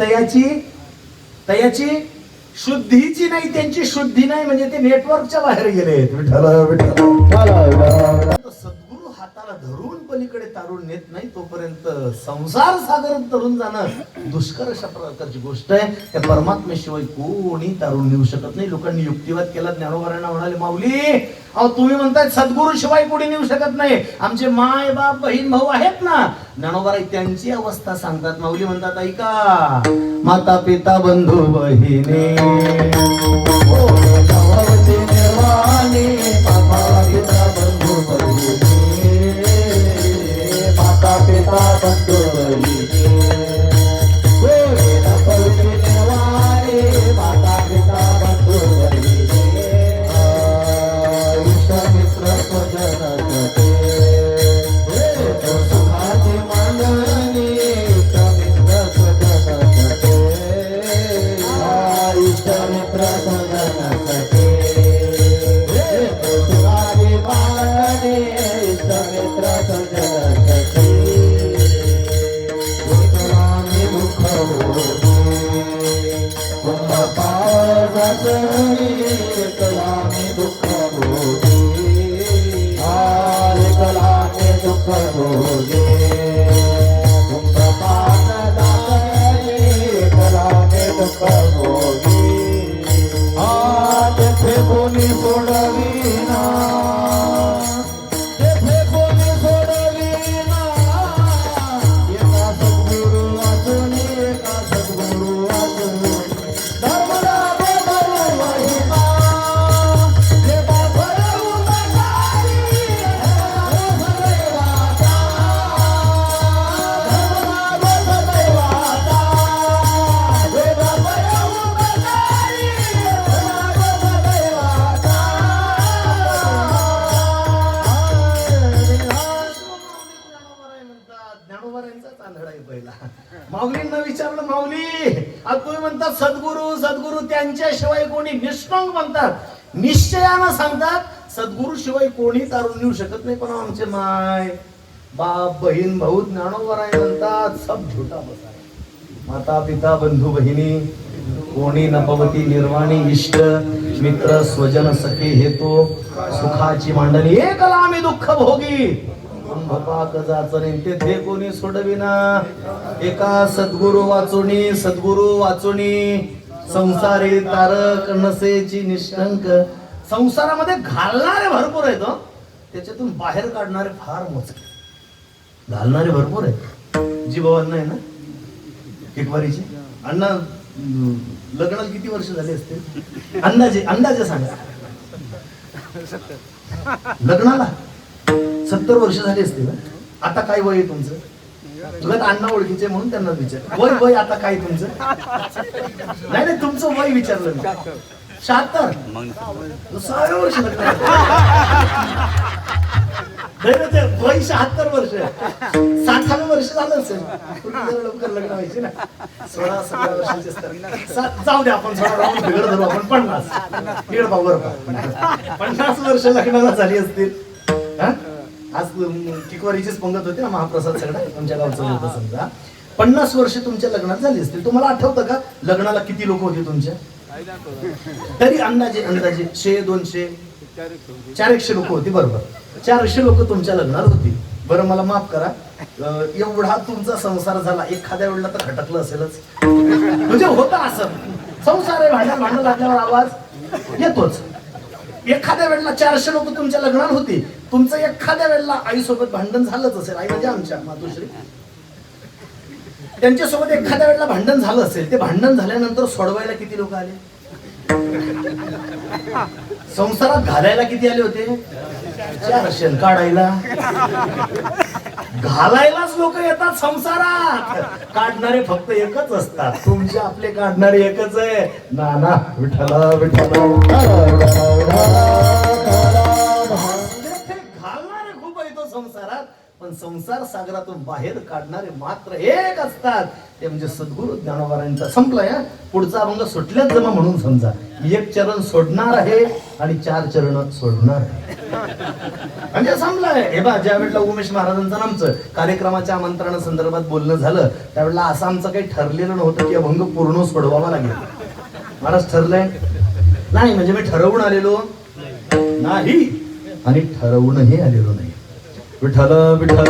तयाची शुद्धीची नाही, त्यांची शुद्धी नाही, म्हणजे ते नेटवर्कच्या बाहेर गेले. विठ्ठल विठ्ठल. सद्गुरु हाताला धरून पलीकडे तारून नेत नाही तोपर्यंत संसार सागर तरून जाणं दुष्कर अशा प्रकारची गोष्ट आहे. त्या परमात्म्याशिवाय कोणी तारून नेऊ शकत नाही. लोकांनी युक्तिवाद केला. ज्ञानोबांना म्हणाले माऊली अहो तुम्ही म्हणताय सद्गुरु शिवाय कोणी नेऊ शकत नाही, आमचे माय बाप बहीण भाऊ आहेत ना. ज्ञानोबा त्यांची अवस्था सांगतात. माऊली म्हणतात ऐका, माता पिता बंधू बहिणी माता पिता बंधू बहिणी, माता पिता बंधू बहिणी, इष्ट मित्र स्वजन सुखाची मांडणी, इष्ट मित्र स्वजन इष्ट मित्र स्वजन सुखाची मांडणी, इष्ट मित्र स्वजन माऊलींना विचारलं माऊली आता तुम्ही म्हणतात सद्गुरु सद्गुरु त्यांच्याशिवाय कोणी, निष्ठंग म्हणतात, निश्चयानं सांगतात सद्गुरु शिवाय कोणी तारून नेऊ शकत नाही. पण आमचे माय बाप बहीण भाऊ ज्ञानोबराय म्हणतात सब झुटा बसा. माता पिता बंधू बहिणी कोणी नपवती निर्वाणी, इष्ट मित्र स्वजन सखे हेतो सुखाची मांडणी, एकला आम्ही दुःख भोगी तेथे कोणी सोडविना. एका सद्गुरु वाचुनी, सद्गुरु वाचुनी संसारी तारक नसेची निष्ठंक. संसारामध्ये घालणारे भरपूर आहेत, त्याच्यातून बाहेर काढणारे फार मोजके. घालणारे भरपूर आहेत. जी भावांना आहे ना केकवारीची अण्णा, लग्नाला किती वर्ष झाले असते अंदाजे? अंदाजे सांगा. लग्नाला 70 वर्ष झाली असते ना. आता काय वय आहे तुमचं? तुला अण्णा ओळखीचे म्हणून त्यांना विचार वय वय आता काय तुमचं? नाही नाही तुमचं वय विचारलं मी. 76. 6 वर्ष लग्न. वय 76 वर्ष, 60 वर्ष झालं असेल. लवकर लग्न व्हायचे ना. 16-17 वर्षाचे असतात. जाऊ द्या आपण 16 राहून बिघड धरू आपण 50. 50 वर्ष लग्नाला झाली असतील. आज टिकवारीचीच पंगत होती ना महाप्रसाद सगळा तुमच्या गावचं होतं समजा. 50 वर्ष तुमच्या लग्नात झाली असतील. तुम्हाला आठवतं का लग्नाला किती लोक होते तुमच्या? तरी अंदाजे 100 200 400 लोक होती. बरोबर 400 लोक तुमच्या लग्नात होती. बरं मला माफ करा, एवढा तुमचा संसार झाला, एखाद्या वेळेला तर खटकलं असेलच. म्हणजे होतं असं, संसार आहे, भांडण लागल्यावर आवाज येतोच. एखाद्या वेळेला 400 लोक तुमच्या लग्नात होती, तुमचं एखाद्या वेळेला आईसोबत भांडण झालंच असेल. आई म्हणजे आमच्या मातोश्री, त्यांच्यासोबत एखाद्या वेळेला भांडण झालं असेल. ते भांडण झाल्यानंतर सोडवायला किती लोक आले? संसारात घालायला किती आले होते? 400. काढायला घालायलाच लोक येतात संसारात. काढणारे फक्त एकच असतात. तुमचे आपले काढणारे एकच आहे, नाना विठ्ठला विठ्ठला. घालणारे खूप आहे तो संसारात, पण संसार सागरातून बाहेर काढणारे मात्र एक असतात, ते म्हणजे सद्गुरु ज्ञानोबारांचा. संपलाय. पुढचा अभंग सुटल्याच जमा म्हणून समजा. एक चरण सोडणार आहे आणि 4 चरण सोडणार आहे म्हणजे संपलाय. हे बा, ज्या वेळेला उमेश महाराजांचं आमचं कार्यक्रमाच्या आमंत्रणा संदर्भात बोलणं झालं, त्यावेळेला असं आमचं काही ठरलेलं नव्हतं की अभंग पूर्ण सोडवावा लागेल. महाराज ठरलंय नाही म्हणजे मी ठरवून आलेलो नाही आणि ठरवूनही आलेलो नाही. विठ्ठल विठ्ठल.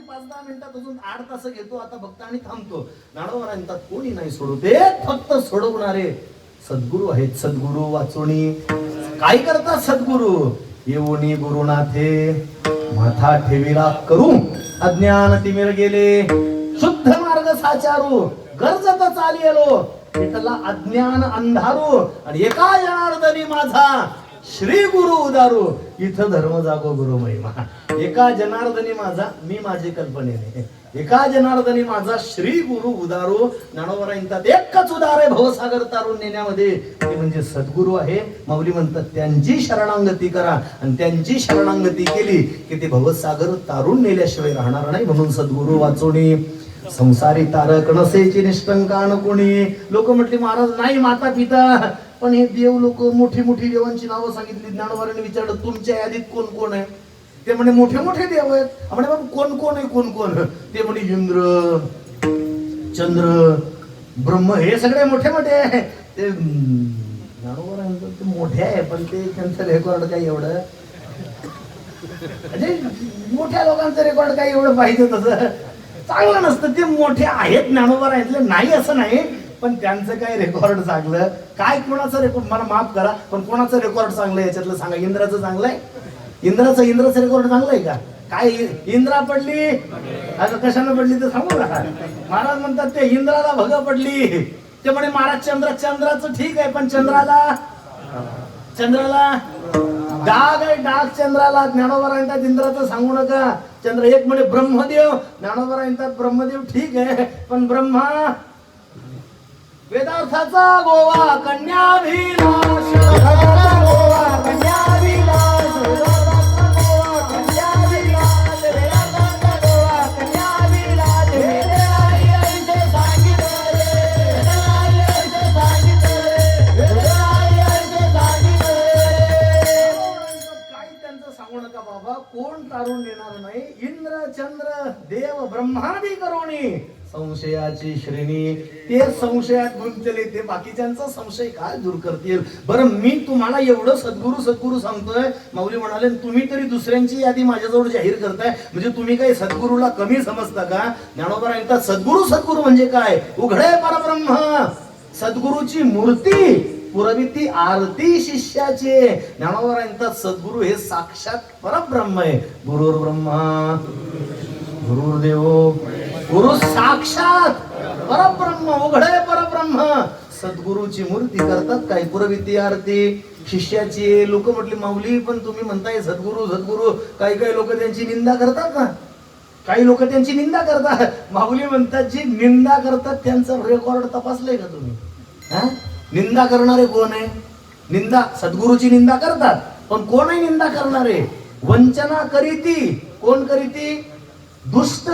5-10 मिनिटात अजून 8 तास घेतो आता भक्त आणि थांबतो. ज्ञानोबा म्हणतात कोणी नाही सोडू ते, फक्त सोडवणारे सद्गुरु आहेत. सद्गुरु वाचोनी काय करतात सद्गुरु? येऊनी गुरुनाथे माथा ठेविला करू, अज्ञान तिमिर गेले शुद्ध मार्ग साचारू, गरजत चालियलो विठ्ठला अज्ञान अंधारू, आणि एका जनार्दनी माझा श्री गुरु उदारू, इथं धर्म जागो गुरु महिमा. एका जनार्दनी माझा, मी माझे कल्पनेने, एका जनार्दनी माझा श्री गुरु उदारू. ज्ञानोबा म्हणतात एकच उदार आहे भवसागर तारून नेण्यामध्ये, ते म्हणजे सद्गुरु आहे. माऊली म्हणतात त्यांची शरणांगती करा, आणि त्यांची शरणांगती केली की ते भवसागर तारून नेल्याशिवाय राहणार नाही. म्हणून सद्गुरु वाचोनी संसारी तारक नसेची निष्कंकान कोणी. लोक म्हटले महाराज नाही माता पिता, पण हे देव लोक मोठी मोठी देवांची नावं सांगितली. ज्ञानोबारांनी विचारलं तुमच्या यादीत कोण कोण आहे? ते म्हणे मोठे मोठे देव आहेत. म्हणे बाबा कोण कोण आहे? कोण कोण? ते म्हणे इंद्र चंद्र ब्रह्म हे सगळे मोठे मोठे आहे. ते ज्ञानोबारांचं ते मोठे आहे, पण ते त्यांचं रेकॉर्ड काय एवढं, म्हणजे मोठ्या लोकांचं रेकॉर्ड काय एवढं पाहिजे तसं चांगलं नसतं. ते मोठे आहेत ज्ञानोबारांतले नाही असं नाही, पण त्यांचं काय रेकॉर्ड चांगलं काय? कोणाचं रेकॉर्ड, मला माफ करा पण कोणाचं रेकॉर्ड चांगलं याच्यातलं सांगा. इंद्राचं चांगलं आहे? इंद्राचं रेकॉर्ड चांगलं आहे का? काय इंद्रा पडली आता कशानं पडली ते सांगू नका. महाराज म्हणतात ते इंद्राला भग पडली. ते म्हणे महाराज चंद्राचं ठीक आहे, पण चंद्राला डाग आहे, डाग चंद्राला. ज्ञानोबा म्हणतात इंद्राचं सांगू नका. चंद्र एक म्हणे ब्रह्मदेव. ज्ञानोबा म्हणतात ब्रह्मदेव ठीक आहे, पण ब्रह्मा वेदार्थाचा गोवा कन्याभिलाष, गोवा कन्याभिलाष, गोवा कन्याभिलाष, वेदार्थाचा गोवा कन्याभिलाष. काही त्यांचं सांगू नका बाबा, कोण तारून नेणार नाही. इंद्र चंद्र देव ब्रह्मादी करोणी संशयाची श्रेणी. ते संशयात गुंतले, ते बाकीच्यांचा संशय काय दूर करतील? बरं मी तुम्हाला एवढं सद्गुरू सांगतोय. माऊली म्हणाले तुम्ही तरी दुसऱ्यांची यादी माझ्याजवळ जाहीर करताय, म्हणजे तुम्ही काही सद्गुरूला कमी समजता का? ज्ञानोबा म्हणतात सद्गुरू म्हणजे काय? उघडे परब्रह्म, सद्गुरूची मूर्ती पुरविती आरती शिष्याची. ज्ञानोबा म्हणतात सद्गुरू हे साक्षात परब्रह्म आहे. गुरुर् ब्रह्मा गुरुर्देव गुरु साक्षात परब्रह्म, उघडे परब्रह्म. सद्गुरूची मूर्ती करतात काय? पुरविती आरती शिष्याची. लोक म्हटली माऊली पण तुम्ही म्हणताय सद्गुरू, काही लोक त्यांची निंदा करतात ना, काही लोक त्यांची निंदा करतात. माऊली म्हणतात जी निंदा करतात त्यांचं रेकॉर्ड तपासलंय का तुम्ही? निंदा करणारे कोण आहे? निंदा सद्गुरूची निंदा करतात, पण कोण आहे निंदा करणारे? वंचना करीती. कोण करीती? दुष्ट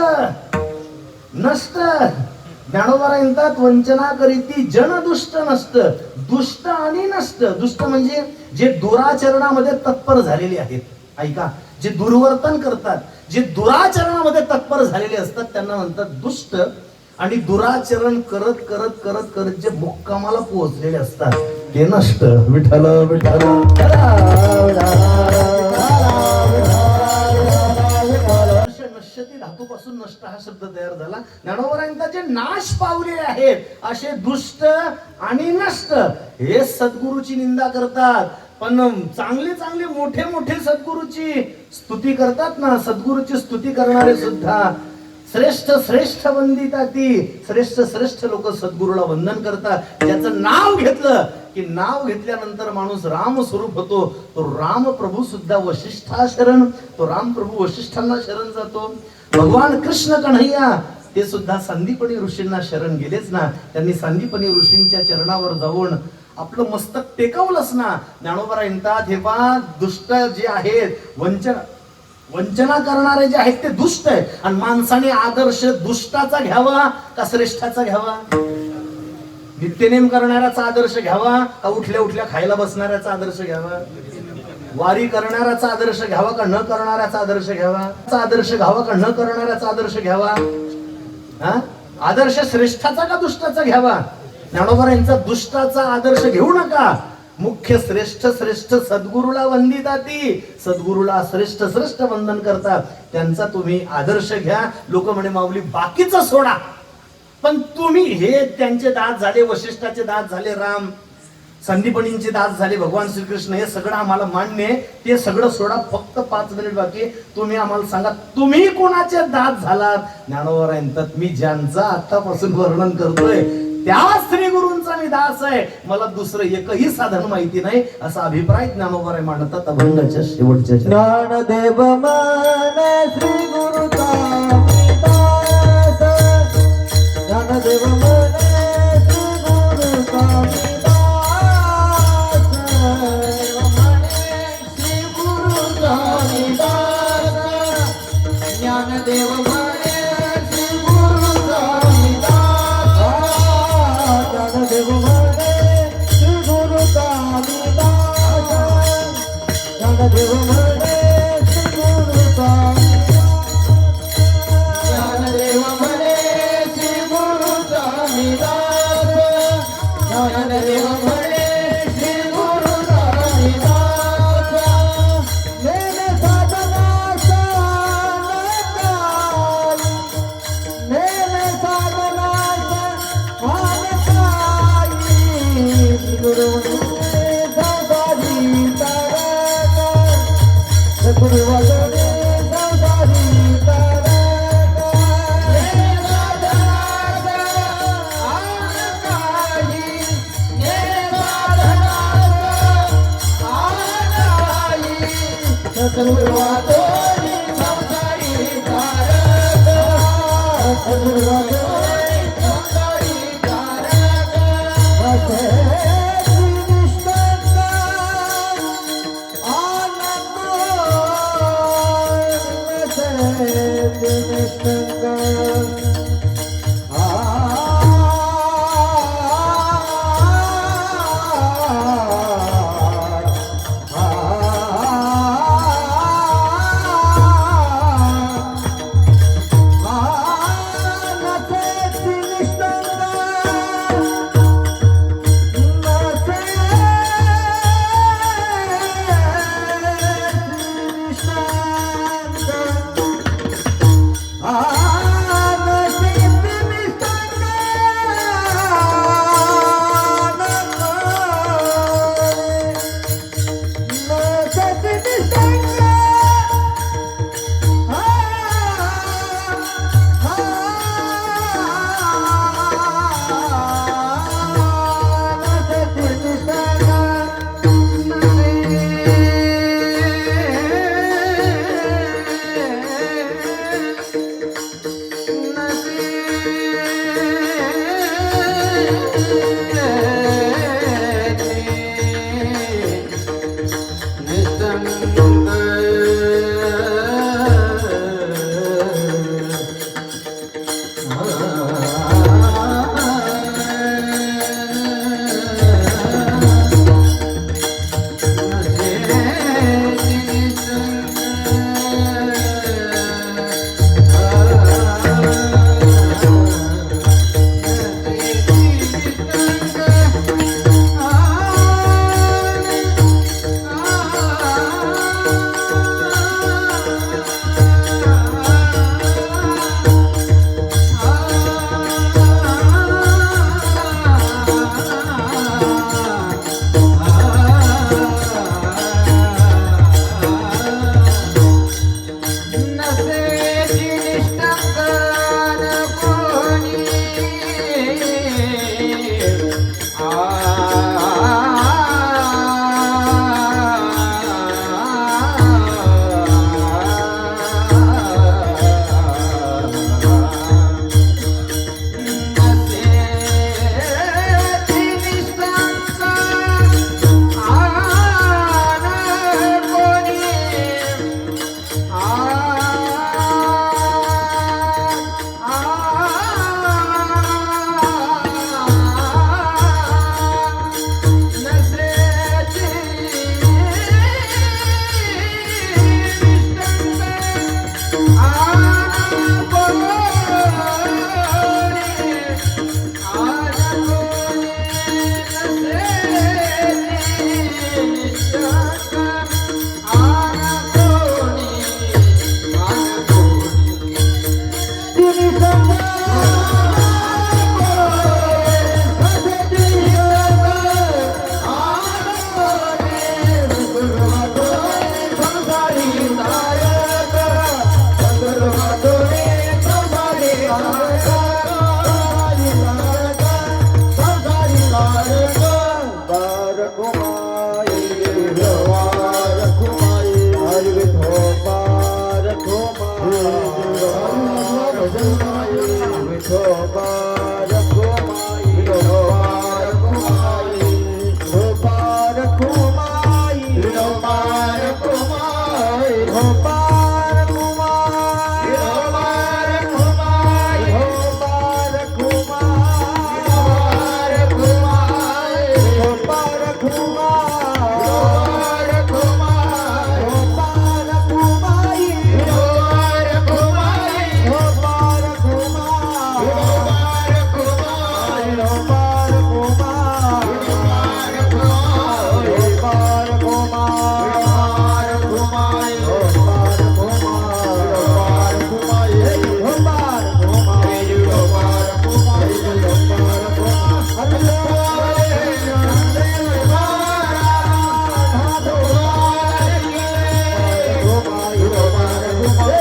नष्ट ज्ञानोबा म्हणतात वंचना करीती जन दुष्ट नष्ट. दुष्ट आणि नष्ट. दुष्ट म्हणजे जे दुराचरणामध्ये तत्पर झालेले आहेत. ऐका, जे दुर्वर्तन करतात, जे दुराचरणामध्ये तत्पर झालेले असतात त्यांना म्हणतात दुष्ट. आणि दुराचरण करत करत करत करत जे मुक्कामाला पोहोचलेले असतात ते नष्ट. विठ्ठल विठ्ठल नश्यती धातूपासून नष्ट हा शब्द तयार झाला. ज्ञानोबा जे नाश पावलेले आहेत असे दुष्ट आणि नष्ट हे सद्गुरूची निंदा करतात. पण चांगले चांगले मोठे मोठे सद्गुरूची स्तुती करतात ना. सद्गुरूची स्तुती करणारे सुद्धा श्रेष्ठ श्रेष्ठ वंदिता ती श्रेष्ठ श्रेष्ठ लोक सद्गुरूला वंदन करतात. त्याचं नाव घेतलं की नाव घेतल्यानंतर माणूस राम स्वरूप होतो. तो राम प्रभू सुद्धा वशिष्ठा शरण. तो राम प्रभू वशिष्ठांना शरण जातो. भगवान कृष्ण कन्हैया ते सुद्धा संदीपनी ऋषींना शरण गेलेच ना. त्यांनी संदीपनी ऋषींच्या चरणावर जाऊन आपलं मस्तक टेकवलंच ना. ज्ञानोबा म्हणतात हे पहा दुष्ट जे आहेत वंचना करणारे जे आहेत ते दुष्ट आहे. आणि माणसाने आदर्श दुष्टाचा घ्यावा का श्रेष्ठाचा घ्यावा? नित्यनेम करणाऱ्याचा आदर्श घ्यावा का उठल्या उठल्या खायला बसणाऱ्याचा आदर्श घ्यावा? वारी करणाऱ्याचा आदर्श घ्यावा का न करणाऱ्याचा आदर्श घ्यावा? आदर्श घ्यावा का न करणाऱ्याचा आदर्श घ्यावा? आदर्श श्रेष्ठाचा का दुष्टाचा घ्यावा? ज्ञानोबा यांचा दुष्टाचा आदर्श घेऊ नका. मुख्य श्रेष्ठ श्रेष्ठ सद्गुरूला वंदिता ती सद्गुरूला श्रेष्ठ श्रेष्ठ वंदन करतात त्यांचा तुम्ही आदर्श घ्या. लोक म्हणे माऊली बाकीचं सोडा, पण तुम्ही हे त्यांचे दास झाले, वशिष्ठाचे दास झाले राम, संदीपनींचे दास झाले भगवान श्रीकृष्ण, हे सगळं आम्हाला मान्य आहे. ते सगळं सोडा. फक्त 5 मिनिट बाकी. तुम्ही आम्हाला सांगा तुम्ही कोणाचे दास झालात? ज्ञानोबा म्हणतात मी ज्यांचं आतापासून वर्णन करतोय त्या श्री गुरूंचा मी दास आहे. मला दुसरं एकही साधन माहिती नाही असा अभिप्राय ज्ञानोबा मांडतात अभंगाच्या शेवटच्या. ज्ञानदेव माने श्री गुरुचा ज्ञानदेव माने श्री गुरुचा श्री गुरुचा ज्ञानदेव माने श्री गुरुचा ज्ञानदेव माने श्री गुरुचा ज्ञानदेव माने श्री गुरुचा ज्ञानदेव माने श्री गुरुचा ज्ञानदेव माने श्री गुरुचा मेरे साधनाचा मेरे साधनाचा गुरु संसारी तारा गुरु वगैरे संसारी तारा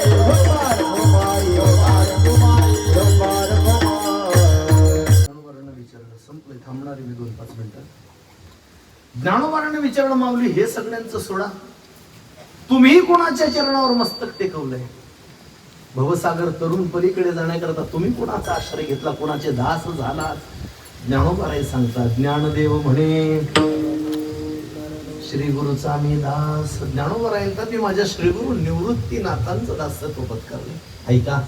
ज्ञानोबारांना विचारलं, संपलंय, थांबणार आहे मी 2-5 मिनिटं. ज्ञानोबारांना विचारलं, माऊली हे सगळ्यांचं सोडा, तुम्ही कोणाच्या चरणावर मस्तक टेकवलंय? भवसागर तरुण पलीकडे जाण्याकरता तुम्ही कोणाचा आश्रय घेतला, कोणाचे दास झाला? ज्ञानोबाराय सांगतात, ज्ञानदेव म्हणे श्री गुरुचा मी दास. ज्ञानोबाराय म्हणतात, मी माझ्या श्रीगुरु निवृत्तीनाथांचं दासत्व पत्करले. ऐका,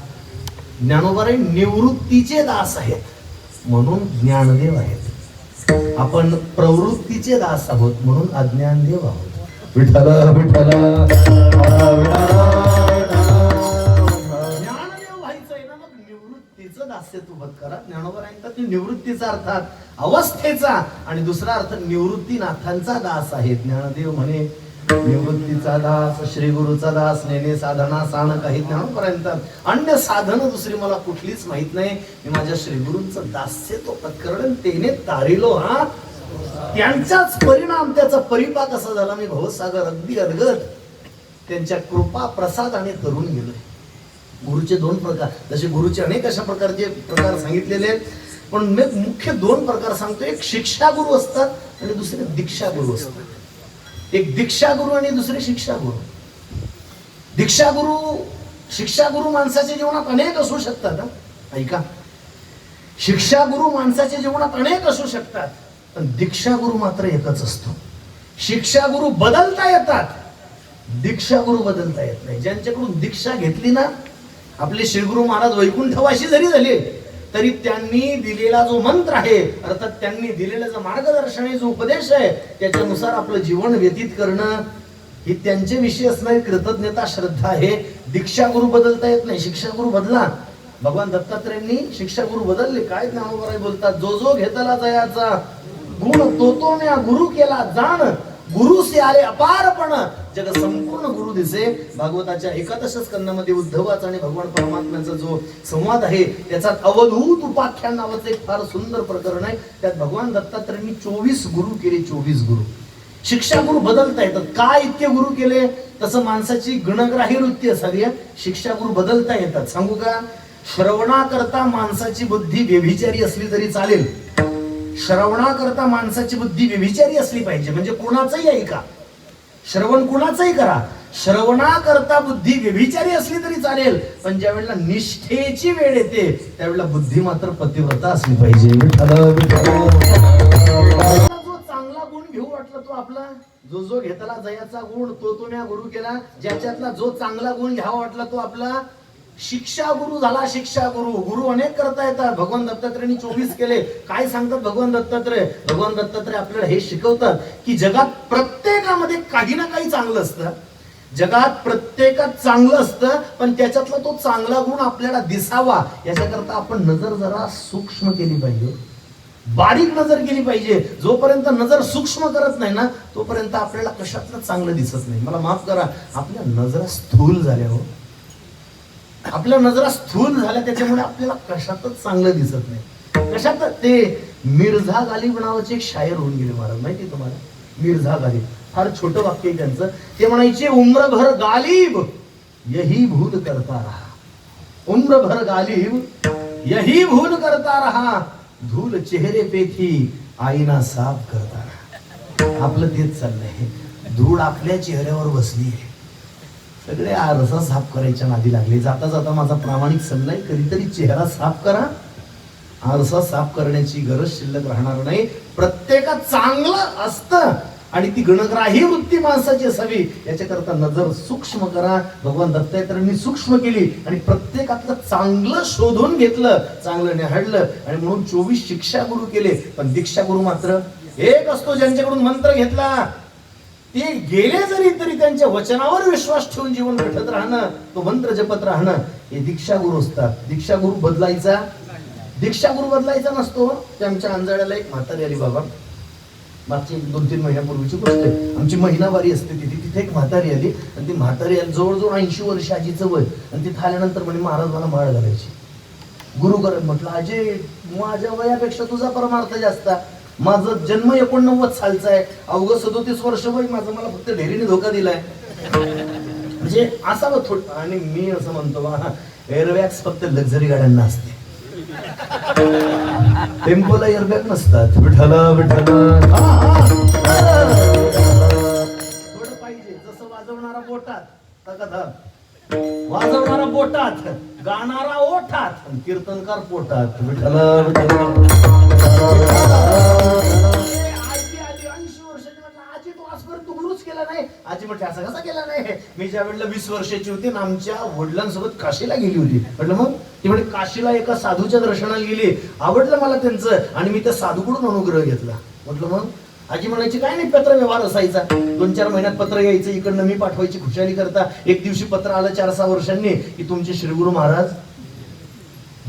ज्ञानोबाराय निवृत्तीचे दास आहेत म्हणून ज्ञानदेव आहेत. आपण प्रवृत्तीचे दास आहोत म्हणून अज्ञानदेव आहोत. विठ्ठल विठ्ठल ज्ञानदेव व्हायचंय ना, मग निवृत्तीचं दास्यत्व पत्करा. ज्ञानोबाराय म्हणतात, निवृत्तीचा अर्थात अवस्थेचा आणि दुसरा अर्थ निवृत्तीनाथांचा दास आहे. ज्ञानदेव म्हणे निवृत्तीचा दास, श्री गुरुचा दास, नेने साधना साण काही. ज्ञानोबाराय म्हणतात, अन्य साधन दुसरी मला कुठलीच माहित नाही, मी माझ्या श्री गुरूंचं दास्यत्व पत्करण तेने तारिलो. हा त्यांचाच परिणाम, त्याचा परिपाक असा झाला, मी भवसागर अगदी अडगत त्यांच्या कृपा प्रसादाने तरुण गेलोय. गुरुचे 2 प्रकार, जसे गुरुचे अनेक अशा प्रकारचे प्रकार सांगितलेले आहेत, पण मी मुख्य 2 प्रकार सांगतो. एक शिक्षा गुरु असतात आणि दुसरे दीक्षा गुरु असतात. एक दीक्षा गुरु आणि दुसरे शिक्षा गुरु. दीक्षा गुरु, शिक्षा गुरु माणसाच्या जीवनात अनेक असू शकतात. ऐका, शिक्षा गुरु माणसाच्या जीवनात अनेक असू शकतात, पण दीक्षा गुरु मात्र एकच असतो. शिक्षा गुरु बदलता येतात, दीक्षा गुरु बदलता येत नाही. ज्यांच्याकडून दीक्षा घेतली ना, आपले श्रीगुरु महाराज वैकुंठवासी जरी झाले तरी त्यांनी दिलेला जो मंत्र आहे, अर्थात त्यांनी दिलेलं जो मार्गदर्शन आहे, जो उपदेश आहे, त्याच्यानुसार आपलं जीवन व्यतीत करणं ही त्यांचे विषय असणारी कृतज्ञता श्रद्धा आहे. दीक्षा गुरु बदलता येत नाही, शिक्षा गुरु बदला. भगवान दत्तात्रेयांनी शिक्षा गुरु बदलले. काय ज्ञानोबाराय बोलतात, जो जो घेतला जयाचा गुण तो म्या गुरु केला जाण, गुरु से आले अपारपण, जग संपूर्ण गुरु दिसे. भागवताच्या 11 स्कंदामध्ये उद्धवाचा आणि भगवान परमात्म्याचा जो संवाद आहे, त्याचा अवधूत उपाख्यान नावाचं एक फार सुंदर प्रकरण आहे. त्यात भगवान दत्तात्रेयांनी 24 गुरु केले. 24 गुरु. शिक्षा गुरु बदलता येतात. काय इतके गुरु केले? तसं माणसाची गुणग्राही वृत्ती असावी. शिक्षा गुरु बदलता येतात. सांगू का? श्रवणाकरता माणसाची बुद्धी व्यभिचारी असली तरी चालेल. श्रवणाकरता माणसाची बुद्धी व्यभिचारी असली पाहिजे, म्हणजे कोणाचंही ऐका, श्रवण कोणाचंही करा. श्रवणाकरता बुद्धी व्यभिचारी असली तरी चालेल, पण ज्या वेळेला निष्ठेची वेळ येते त्यावेळेला बुद्धी मात्र पतिव्रता असली पाहिजे. जो चांगला गुण घेऊ वाटला तो आपला, जो घेतला जयाचा गुण तो म्या गुरु केला. ज्याच्यातला जो चांगला गुण घ्यावा वाटला तो आपला शिक्षा गुरु झाला. शिक्षा गुरु. गुरु अनेक करता येतात. भगवान दत्तात्रेयांनी 24 केले. काय सांगतात भगवान दत्तात्रय? भगवान दत्तात्रय आपल्याला हे शिकवतात की जगात प्रत्येकामध्ये काही ना काही चांगलं असतं. जगात प्रत्येकात चांगलं असतं, पण त्याच्यातला तो चांगला गुण आपल्याला दिसावा याच्याकरता आपण नजर जरा सूक्ष्म केली पाहिजे, बारीक नजर केली पाहिजे. जोपर्यंत नजर सूक्ष्म करत नाही ना, तोपर्यंत आपल्याला कशातलं चांगलं दिसत नाही. मला माफ करा, आपल्या नजरा स्थूल झाल्या. हो, आपल्या नजरा स्थूल झाल्या, त्याच्यामुळे आपल्याला कशातच चांगलं दिसत नाही. कशात? ते मिर्झा गालिब नावाचे एक शायर होऊन गेले महाराज, माहिती तुम्हाला? मिर्झा गालिब. फार छोटं वाक्य आहे त्यांचं. ते म्हणायचे, उम्र भर गालिब यही भूल करता रहा, उम्र भर गालिब यही भूल करता रहा, धूल चेहरे पे थी आईना साफ करता रहा. आपलं तेच चाललंय. धूळ आपल्या चेहऱ्यावर बसली आहे. सगळे आरसा साफ करायच्या नादी लागले. जाता जाता माझा प्रामाणिक सल्ला आहे, कधीतरी चेहरा साफ करा. आरसा साफ करण्याची गरज शिल्लक राहणार नाही. प्रत्येकात चांगलं असतं आणि ती गणग्राही वृत्ती माणसाची असावी याच्याकरता नजर सूक्ष्म करा. भगवान दत्तात्रेयांनी सूक्ष्म केली आणि प्रत्येकातलं चांगलं शोधून घेतलं, चांगलं निहाळलं आणि म्हणून 24 शिक्षा गुरु केले. पण दीक्षा गुरु मात्र एक असतो, ज्यांच्याकडून मंत्र घेतला ते गेले जरी तरी त्यांच्या वचनावर विश्वास ठेवून जीवन घडत राहणं, तो मंत्र जपत राहणं, हे दीक्षा गुरु असतात. दीक्षा गुरु बदलायचा, दीक्षा गुरु बदलायचा नसतो. ते आमच्या अंजाळ्याला एक म्हातारी आली बाबा, मागची 2-3 महिन्यापूर्वीची गोष्ट आहे. आमची महिनावारी असते तिथे एक म्हातारी आली आणि ती म्हातारी जवळजवळ 80 वर्ष आजीचं वय. आणि तिथे आल्यानंतर म्हणे, महाराज मला माळ घालायची. गुरु करत म्हटलं, अजय माझ्या वयापेक्षा तुझा परमार्थ जास्त. माझं जन्म 89 सालचा आहे, अवघं 37 वर्ष वय माझं, मला फक्त ढेरीने धोका दिलाय. म्हणजे असावं थोडं. आणि मी असं म्हणतो बा, एअरबॅग्स फक्त लक्झरी गाड्यांना असते, टेम्पोला एअरबॅग नसतात. विठ्ठला विठ्ठला थोडं पाहिजे. जसं वाजवणारा बोटात तकथक, वाजवणारा बोटात, गाणारा ओठात, आणि कीर्तनकार पोटात. विठ्ठला विठ्ठला. आजी आजी 80 वर्षाची म्हटलं, आजी तू आजपर्यंत गुरुच केला नाही. आजी म्हटलं असं कसा केला नाही. मी ज्या वेळेला 20 वर्षाची होती आणि आमच्या वडिलांसोबत काशीला गेली होती. म्हटलं मग ती म्हणजे काशीला एका साधूच्या दर्शनाला गेली, आवडलं मला त्यांचं, आणि मी त्या साधूकडून अनुग्रह घेतला. म्हटलं मग आजी म्हणायची काय नाही, पत्र व्यवहार असायचा, 2-4 महिन्यात पत्र यायचं, इकडनं मी पाठवायची खुशाली करता. एक दिवशी पत्र आलं 4-6 वर्षांनी की तुमचे श्री गुरु महाराज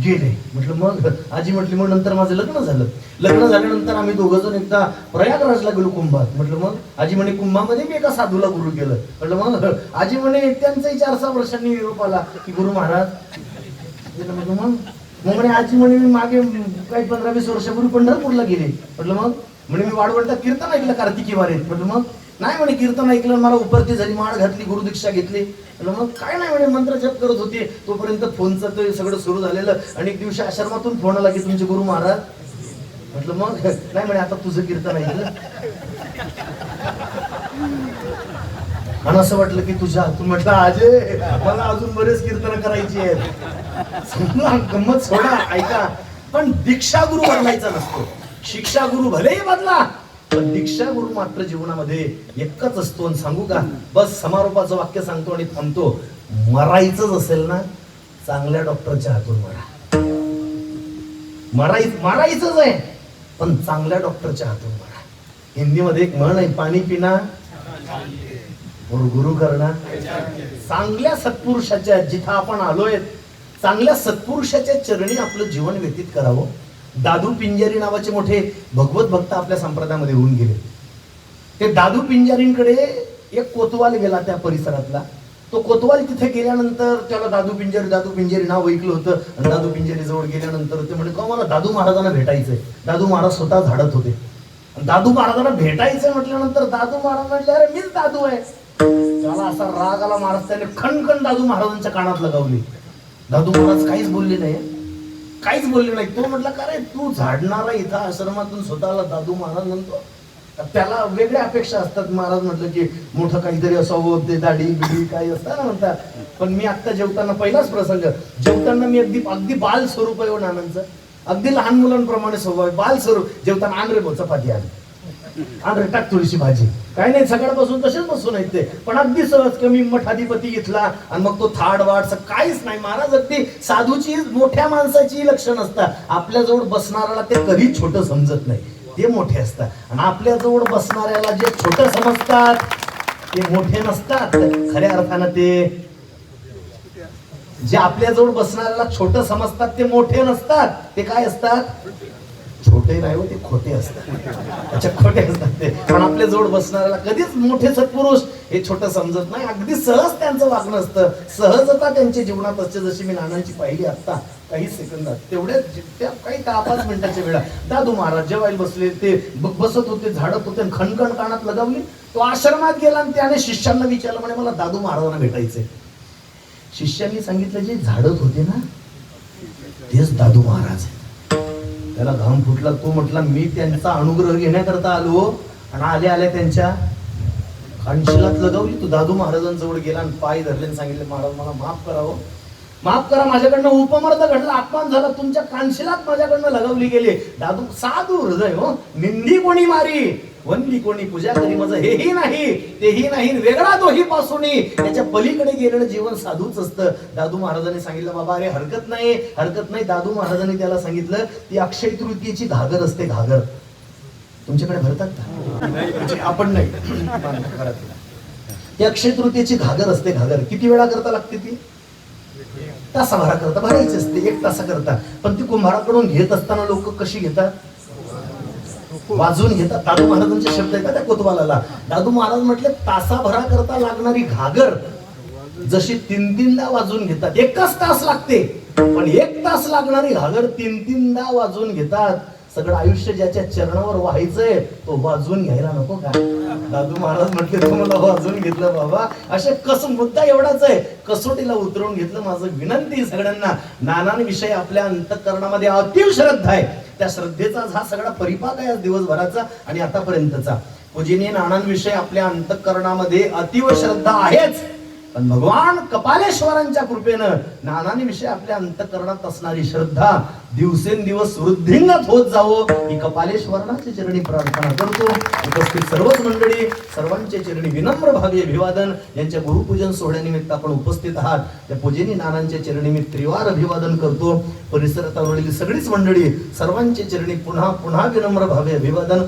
गेले. म्हटलं मग आजी म्हटली मग नंतर माझं लग्न झालं. लग्न झाल्यानंतर आम्ही दोघं जण एकदा प्रयागराजला गेलो कुंभात. म्हटलं मग आजी म्हणे कुंभामध्ये मी एका साधूला गुरु केलं. म्हटलं मग आजी म्हणे त्यांचाही 4-6 वर्षांनी निरोप आला की गुरु महाराज. म्हटलं मग म्हणे आजी म्हणे मी मागे काही 15-20 वर्षापूर्वी पंढरपूरला गेले. म्हटलं मग म्हणे मी वाढवंटात कीर्तन ऐकलं कार्तिकी वारीत. म्हटलं मग नाही म्हणे कीर्तन ऐकलं, मला उपरती झाली, माळ घातली, गुरुदीक्षा घेतली. म्हटलं मग काय नाही म्हणे मंत्र जप करत होते तोपर्यंत फोनचं ते सगळं सुरू झालेलं, आणि एक दिवशी आश्रमातून फोन आला की तुमचे गुरु महाराज. म्हटलं मग नाही म्हणे आता तुझं कीर्तन ऐकलं, आणि असं वाटलं की तुझ्या हातून. म्हटलं आजे मला अजून बरेच कीर्तन करायची आहेत. गंमत सोडा, ऐका, पण दीक्षा गुरु बदलायचा नसतो. शिक्षा गुरु भलेही बदला, पण दीक्षा गुरु मात्र जीवनामध्ये एकच असतो. आणि सांगू का, बस समारोपाचं वाक्य सांगतो आणि थांबतो. मरायचंच असेल ना, चांगल्या डॉक्टरच्या हातून मरा. मारायचंच आहे, पण चांगल्या डॉक्टरच्या हातून मरा. हिंदीमध्ये एक म्हण आहे, पाणी पिना और गुरु करना. चांगल्या सत्पुरुषाच्या, जिथं आपण आलोय, चांगल्या सत्पुरुषाच्या चरणी आपलं जीवन व्यतीत करावं. दादू पिंजारी नावाचे मोठे भगवत भक्त आपल्या संप्रदायामध्ये होऊन गेले. ते दादू पिंजारींकडे एक कोतवाल गेला त्या परिसरातला. तो कोतवाल तिथे गेल्यानंतर त्याला दादू पिंजारी नाव ऐकलं होतं. आणि दादू पिंजारी जवळ गेल्यानंतर ते म्हणे का मला दादू महाराजांना भेटायचंय. दादू महाराज स्वतः झाडत होते. दादू महाराजांना भेटायचंय म्हटल्यानंतर दादू महाराज म्हटले अरे मीच दादू आहे. त्याला असा राग आला. महाराज त्याने खणखण दादू महाराजांच्या कानात लगावली. दादू महाराज काहीच बोलले नाही, काहीच बोलले नाही. तो म्हटला का रे तू झाडणारा इथं आश्रमातून स्वतःला दादू महाराज म्हणतो. त्याला वेगळ्या अपेक्षा असतात. महाराज म्हटलं की मोठं काहीतरी असावं, ते दाढी बिडी काही असतं ना म्हणतात. पण मी आता जेवताना, पहिलाच प्रसंग, जेवताना मी अगदी बाल स्वरूप आहे नानांचं, अगदी लहान मुलांप्रमाणे स्वभाव, बाल स्वरूप. जेवताना आण रे चपाती आण रे टाक थोडीशी भाजी, काही नाही, सकाळपासून तसेच बसून आहेत ते. पण अगदी सहज कमी मठाधिपती घेतला आणि मग तो थाड वाढ काहीच नाही. महाराज अगदी साधूची, मोठ्या माणसाची लक्षण असतात. आपल्या जवळ बसणाऱ्याला ते कधीच छोटं समजत नाही, ते मोठे असतात. आणि आपल्या जवळ बसणाऱ्याला जे छोटं समजतात ते मोठे नसतात. खऱ्या अर्थानं ते जे आपल्या जवळ बसणाऱ्याला छोटं समजतात ते मोठे नसतात. ते काय असतात? छोटे नाही हो, ते खोटे असतात. अच्छा, खोटे असतात ते. पण आपल्या जवळ बसणाऱ्याला कधीच मोठे सत्पुरुष हे छोटं समजत नाही. अगदी सहज त्यांचं वागणं असतं, सहजता त्यांच्या जीवनात असते. जशी मी नानांची पाहिली आता काही सेकंदात, तेवढ्या त्या काही 10-5 मिनिटाच्या वेळा दादू महाराज जेवायला बसले, ते बसत होते, झाडत होते, खणखण कानात लगावली. तो आश्रमात गेला आणि त्याने शिष्यांना विचारलं, म्हणे मला दादू महाराजांना भेटायचंय. शिष्यांनी सांगितलं जे झाडत होते ना तेच दादू महाराज आहेत. त्याला घाम फुटला. तो म्हटला मी त्यांचा अनुग्रह घेण्याकरता आलो, आणि आल्या आल्या त्यांच्या कानशिलात लगावली. तो दादू महाराजांजवळ गेला आणि पाय धरले आणि सांगितले, महाराज मला माफ करावं, माफ करा, माझ्याकडनं उपमर्द घडला, अपमान झाला, तुमच्या कानशिलात माझ्याकडनं लगावली गेली. दादू साधू हृदय हो, निंदी कोणी मारी, वनली कोणी पूजा करी, माझं हेही नाही तेही नाही, वेगळा दोही पासूनही, त्याच्या पलीकडे गेलेलं जीवन साधूच असतं. दादू महाराजांनी सांगितलं, बाबा अरे हरकत नाही, हरकत नाही. दादू महाराजांनी त्याला सांगितलं ती अक्षय तृतीयेची घागर असते, घागर तुमच्याकडे भरतात का? आपण नाही. ती अक्षय तृतीयेची घागर असते, घागर किती वेळा करता लागते? ती तासाभरा करता भरायची असते, 1 तासा करता. पण ती कुंभाराकडून घेत असताना लोक कशी घेतात? वाजून घेतात. दादू महाराजांचे शब्द आहेत त्या कोतवालाला. दादू महाराज म्हटले तासाभरा करता लागणारी घागर जशी 3-3दा वाजून घेतात. 1च तास लागते, पण 1 तास लागणारी घागर 3-3दा वाजून घेतात. सगळं आयुष्य ज्याच्या चरणावर व्हायचंय तो वाजवून घ्यायला नको का? दादू महाराज म्हटले तुम्हाला वाजवून घेतलं बाबा. असे मुद्दा एवढाच आहे, कसोटीला उतरवून घेतलं. माझं विनंती सगळ्यांना, नानांविषयी आपल्या अंतःकरणामध्ये अतीव श्रद्धा आहे. त्या श्रद्धेचा हा सगळा परिपाक आहे आज दिवसभराचा आणि आतापर्यंतचा. पूजनीय नानांविषयी आपल्या अंतःकरणामध्ये अतीव श्रद्धा आहेच, पण भगवान कपालेश्वरांच्या कृपेनं नानांविषयी आपल्या अंतःकरणात असणारी श्रद्धा दिवसेंदिवस वृद्धिंगत होत जावं ही कपालेश्वराच्या चरणी प्रार्थना करतो. उपस्थित सर्वच मंडळी, सर्वांचे चरणी विनम्र भावी अभिवादन. यांच्या गुरुपूजन सोहळ्यानिमित्त आपण उपस्थित आहात, त्या पूजनी नानांच्या चरणी मी त्रिवार अभिवादन करतो. परिसरातील सगळीच मंडळी, सर्वांचे चरणी पुन्हा पुन्हा विनम्र भावी अभिवादन.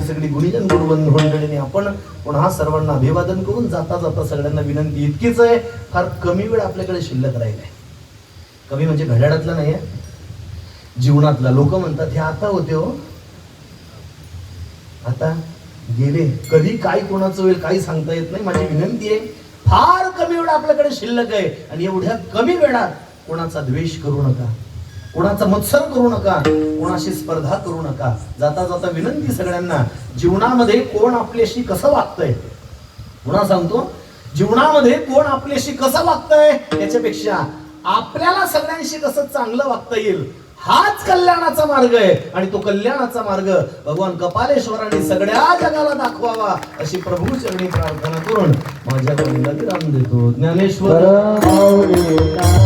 सगळी गुणीजन गुरुबंधू मंडळीने आपण पुन्हा सर्वांना अभिवादन करून जाता जाता सगळ्यांना विनंती इतकीच आहे, फार कमी वेळ आपल्याकडे शिल्लक राहिलाय. कमी म्हणजे घड्याळातला नाही आहे, जीवनातला. लोक म्हणतात हे आता होते हो, आता गेले. कधी काय कोणाचं होईल काही सांगता येत नाही. माझी विनंती आहे, फार कमी वेळ आपल्याकडे शिल्लक आहे आणि एवढ्या कमी वेळात कोणाचा द्वेष करू नका, कोणाचा मत्सर करू नका, कोणाशी स्पर्धा करू नका. जाता जाता विनंती सगळ्यांना, जीवनामध्ये कोण आपल्याशी कसं वागतंय, पुन्हा सांगतो, जीवनामध्ये कोण आपल्याशी कसं वागतंय याच्यापेक्षा आपल्याला सगळ्यांशी कसं चांगलं वागता येईल हाच कल्याणाचा मार्ग आहे. आणि तो कल्याणाचा मार्ग भगवान कपालेश्वरांनी सगळ्या जगाला दाखवावा अशी प्रभू चरणी प्रार्थना करून माझ्या विराम देतो. ज्ञानेश्वर परम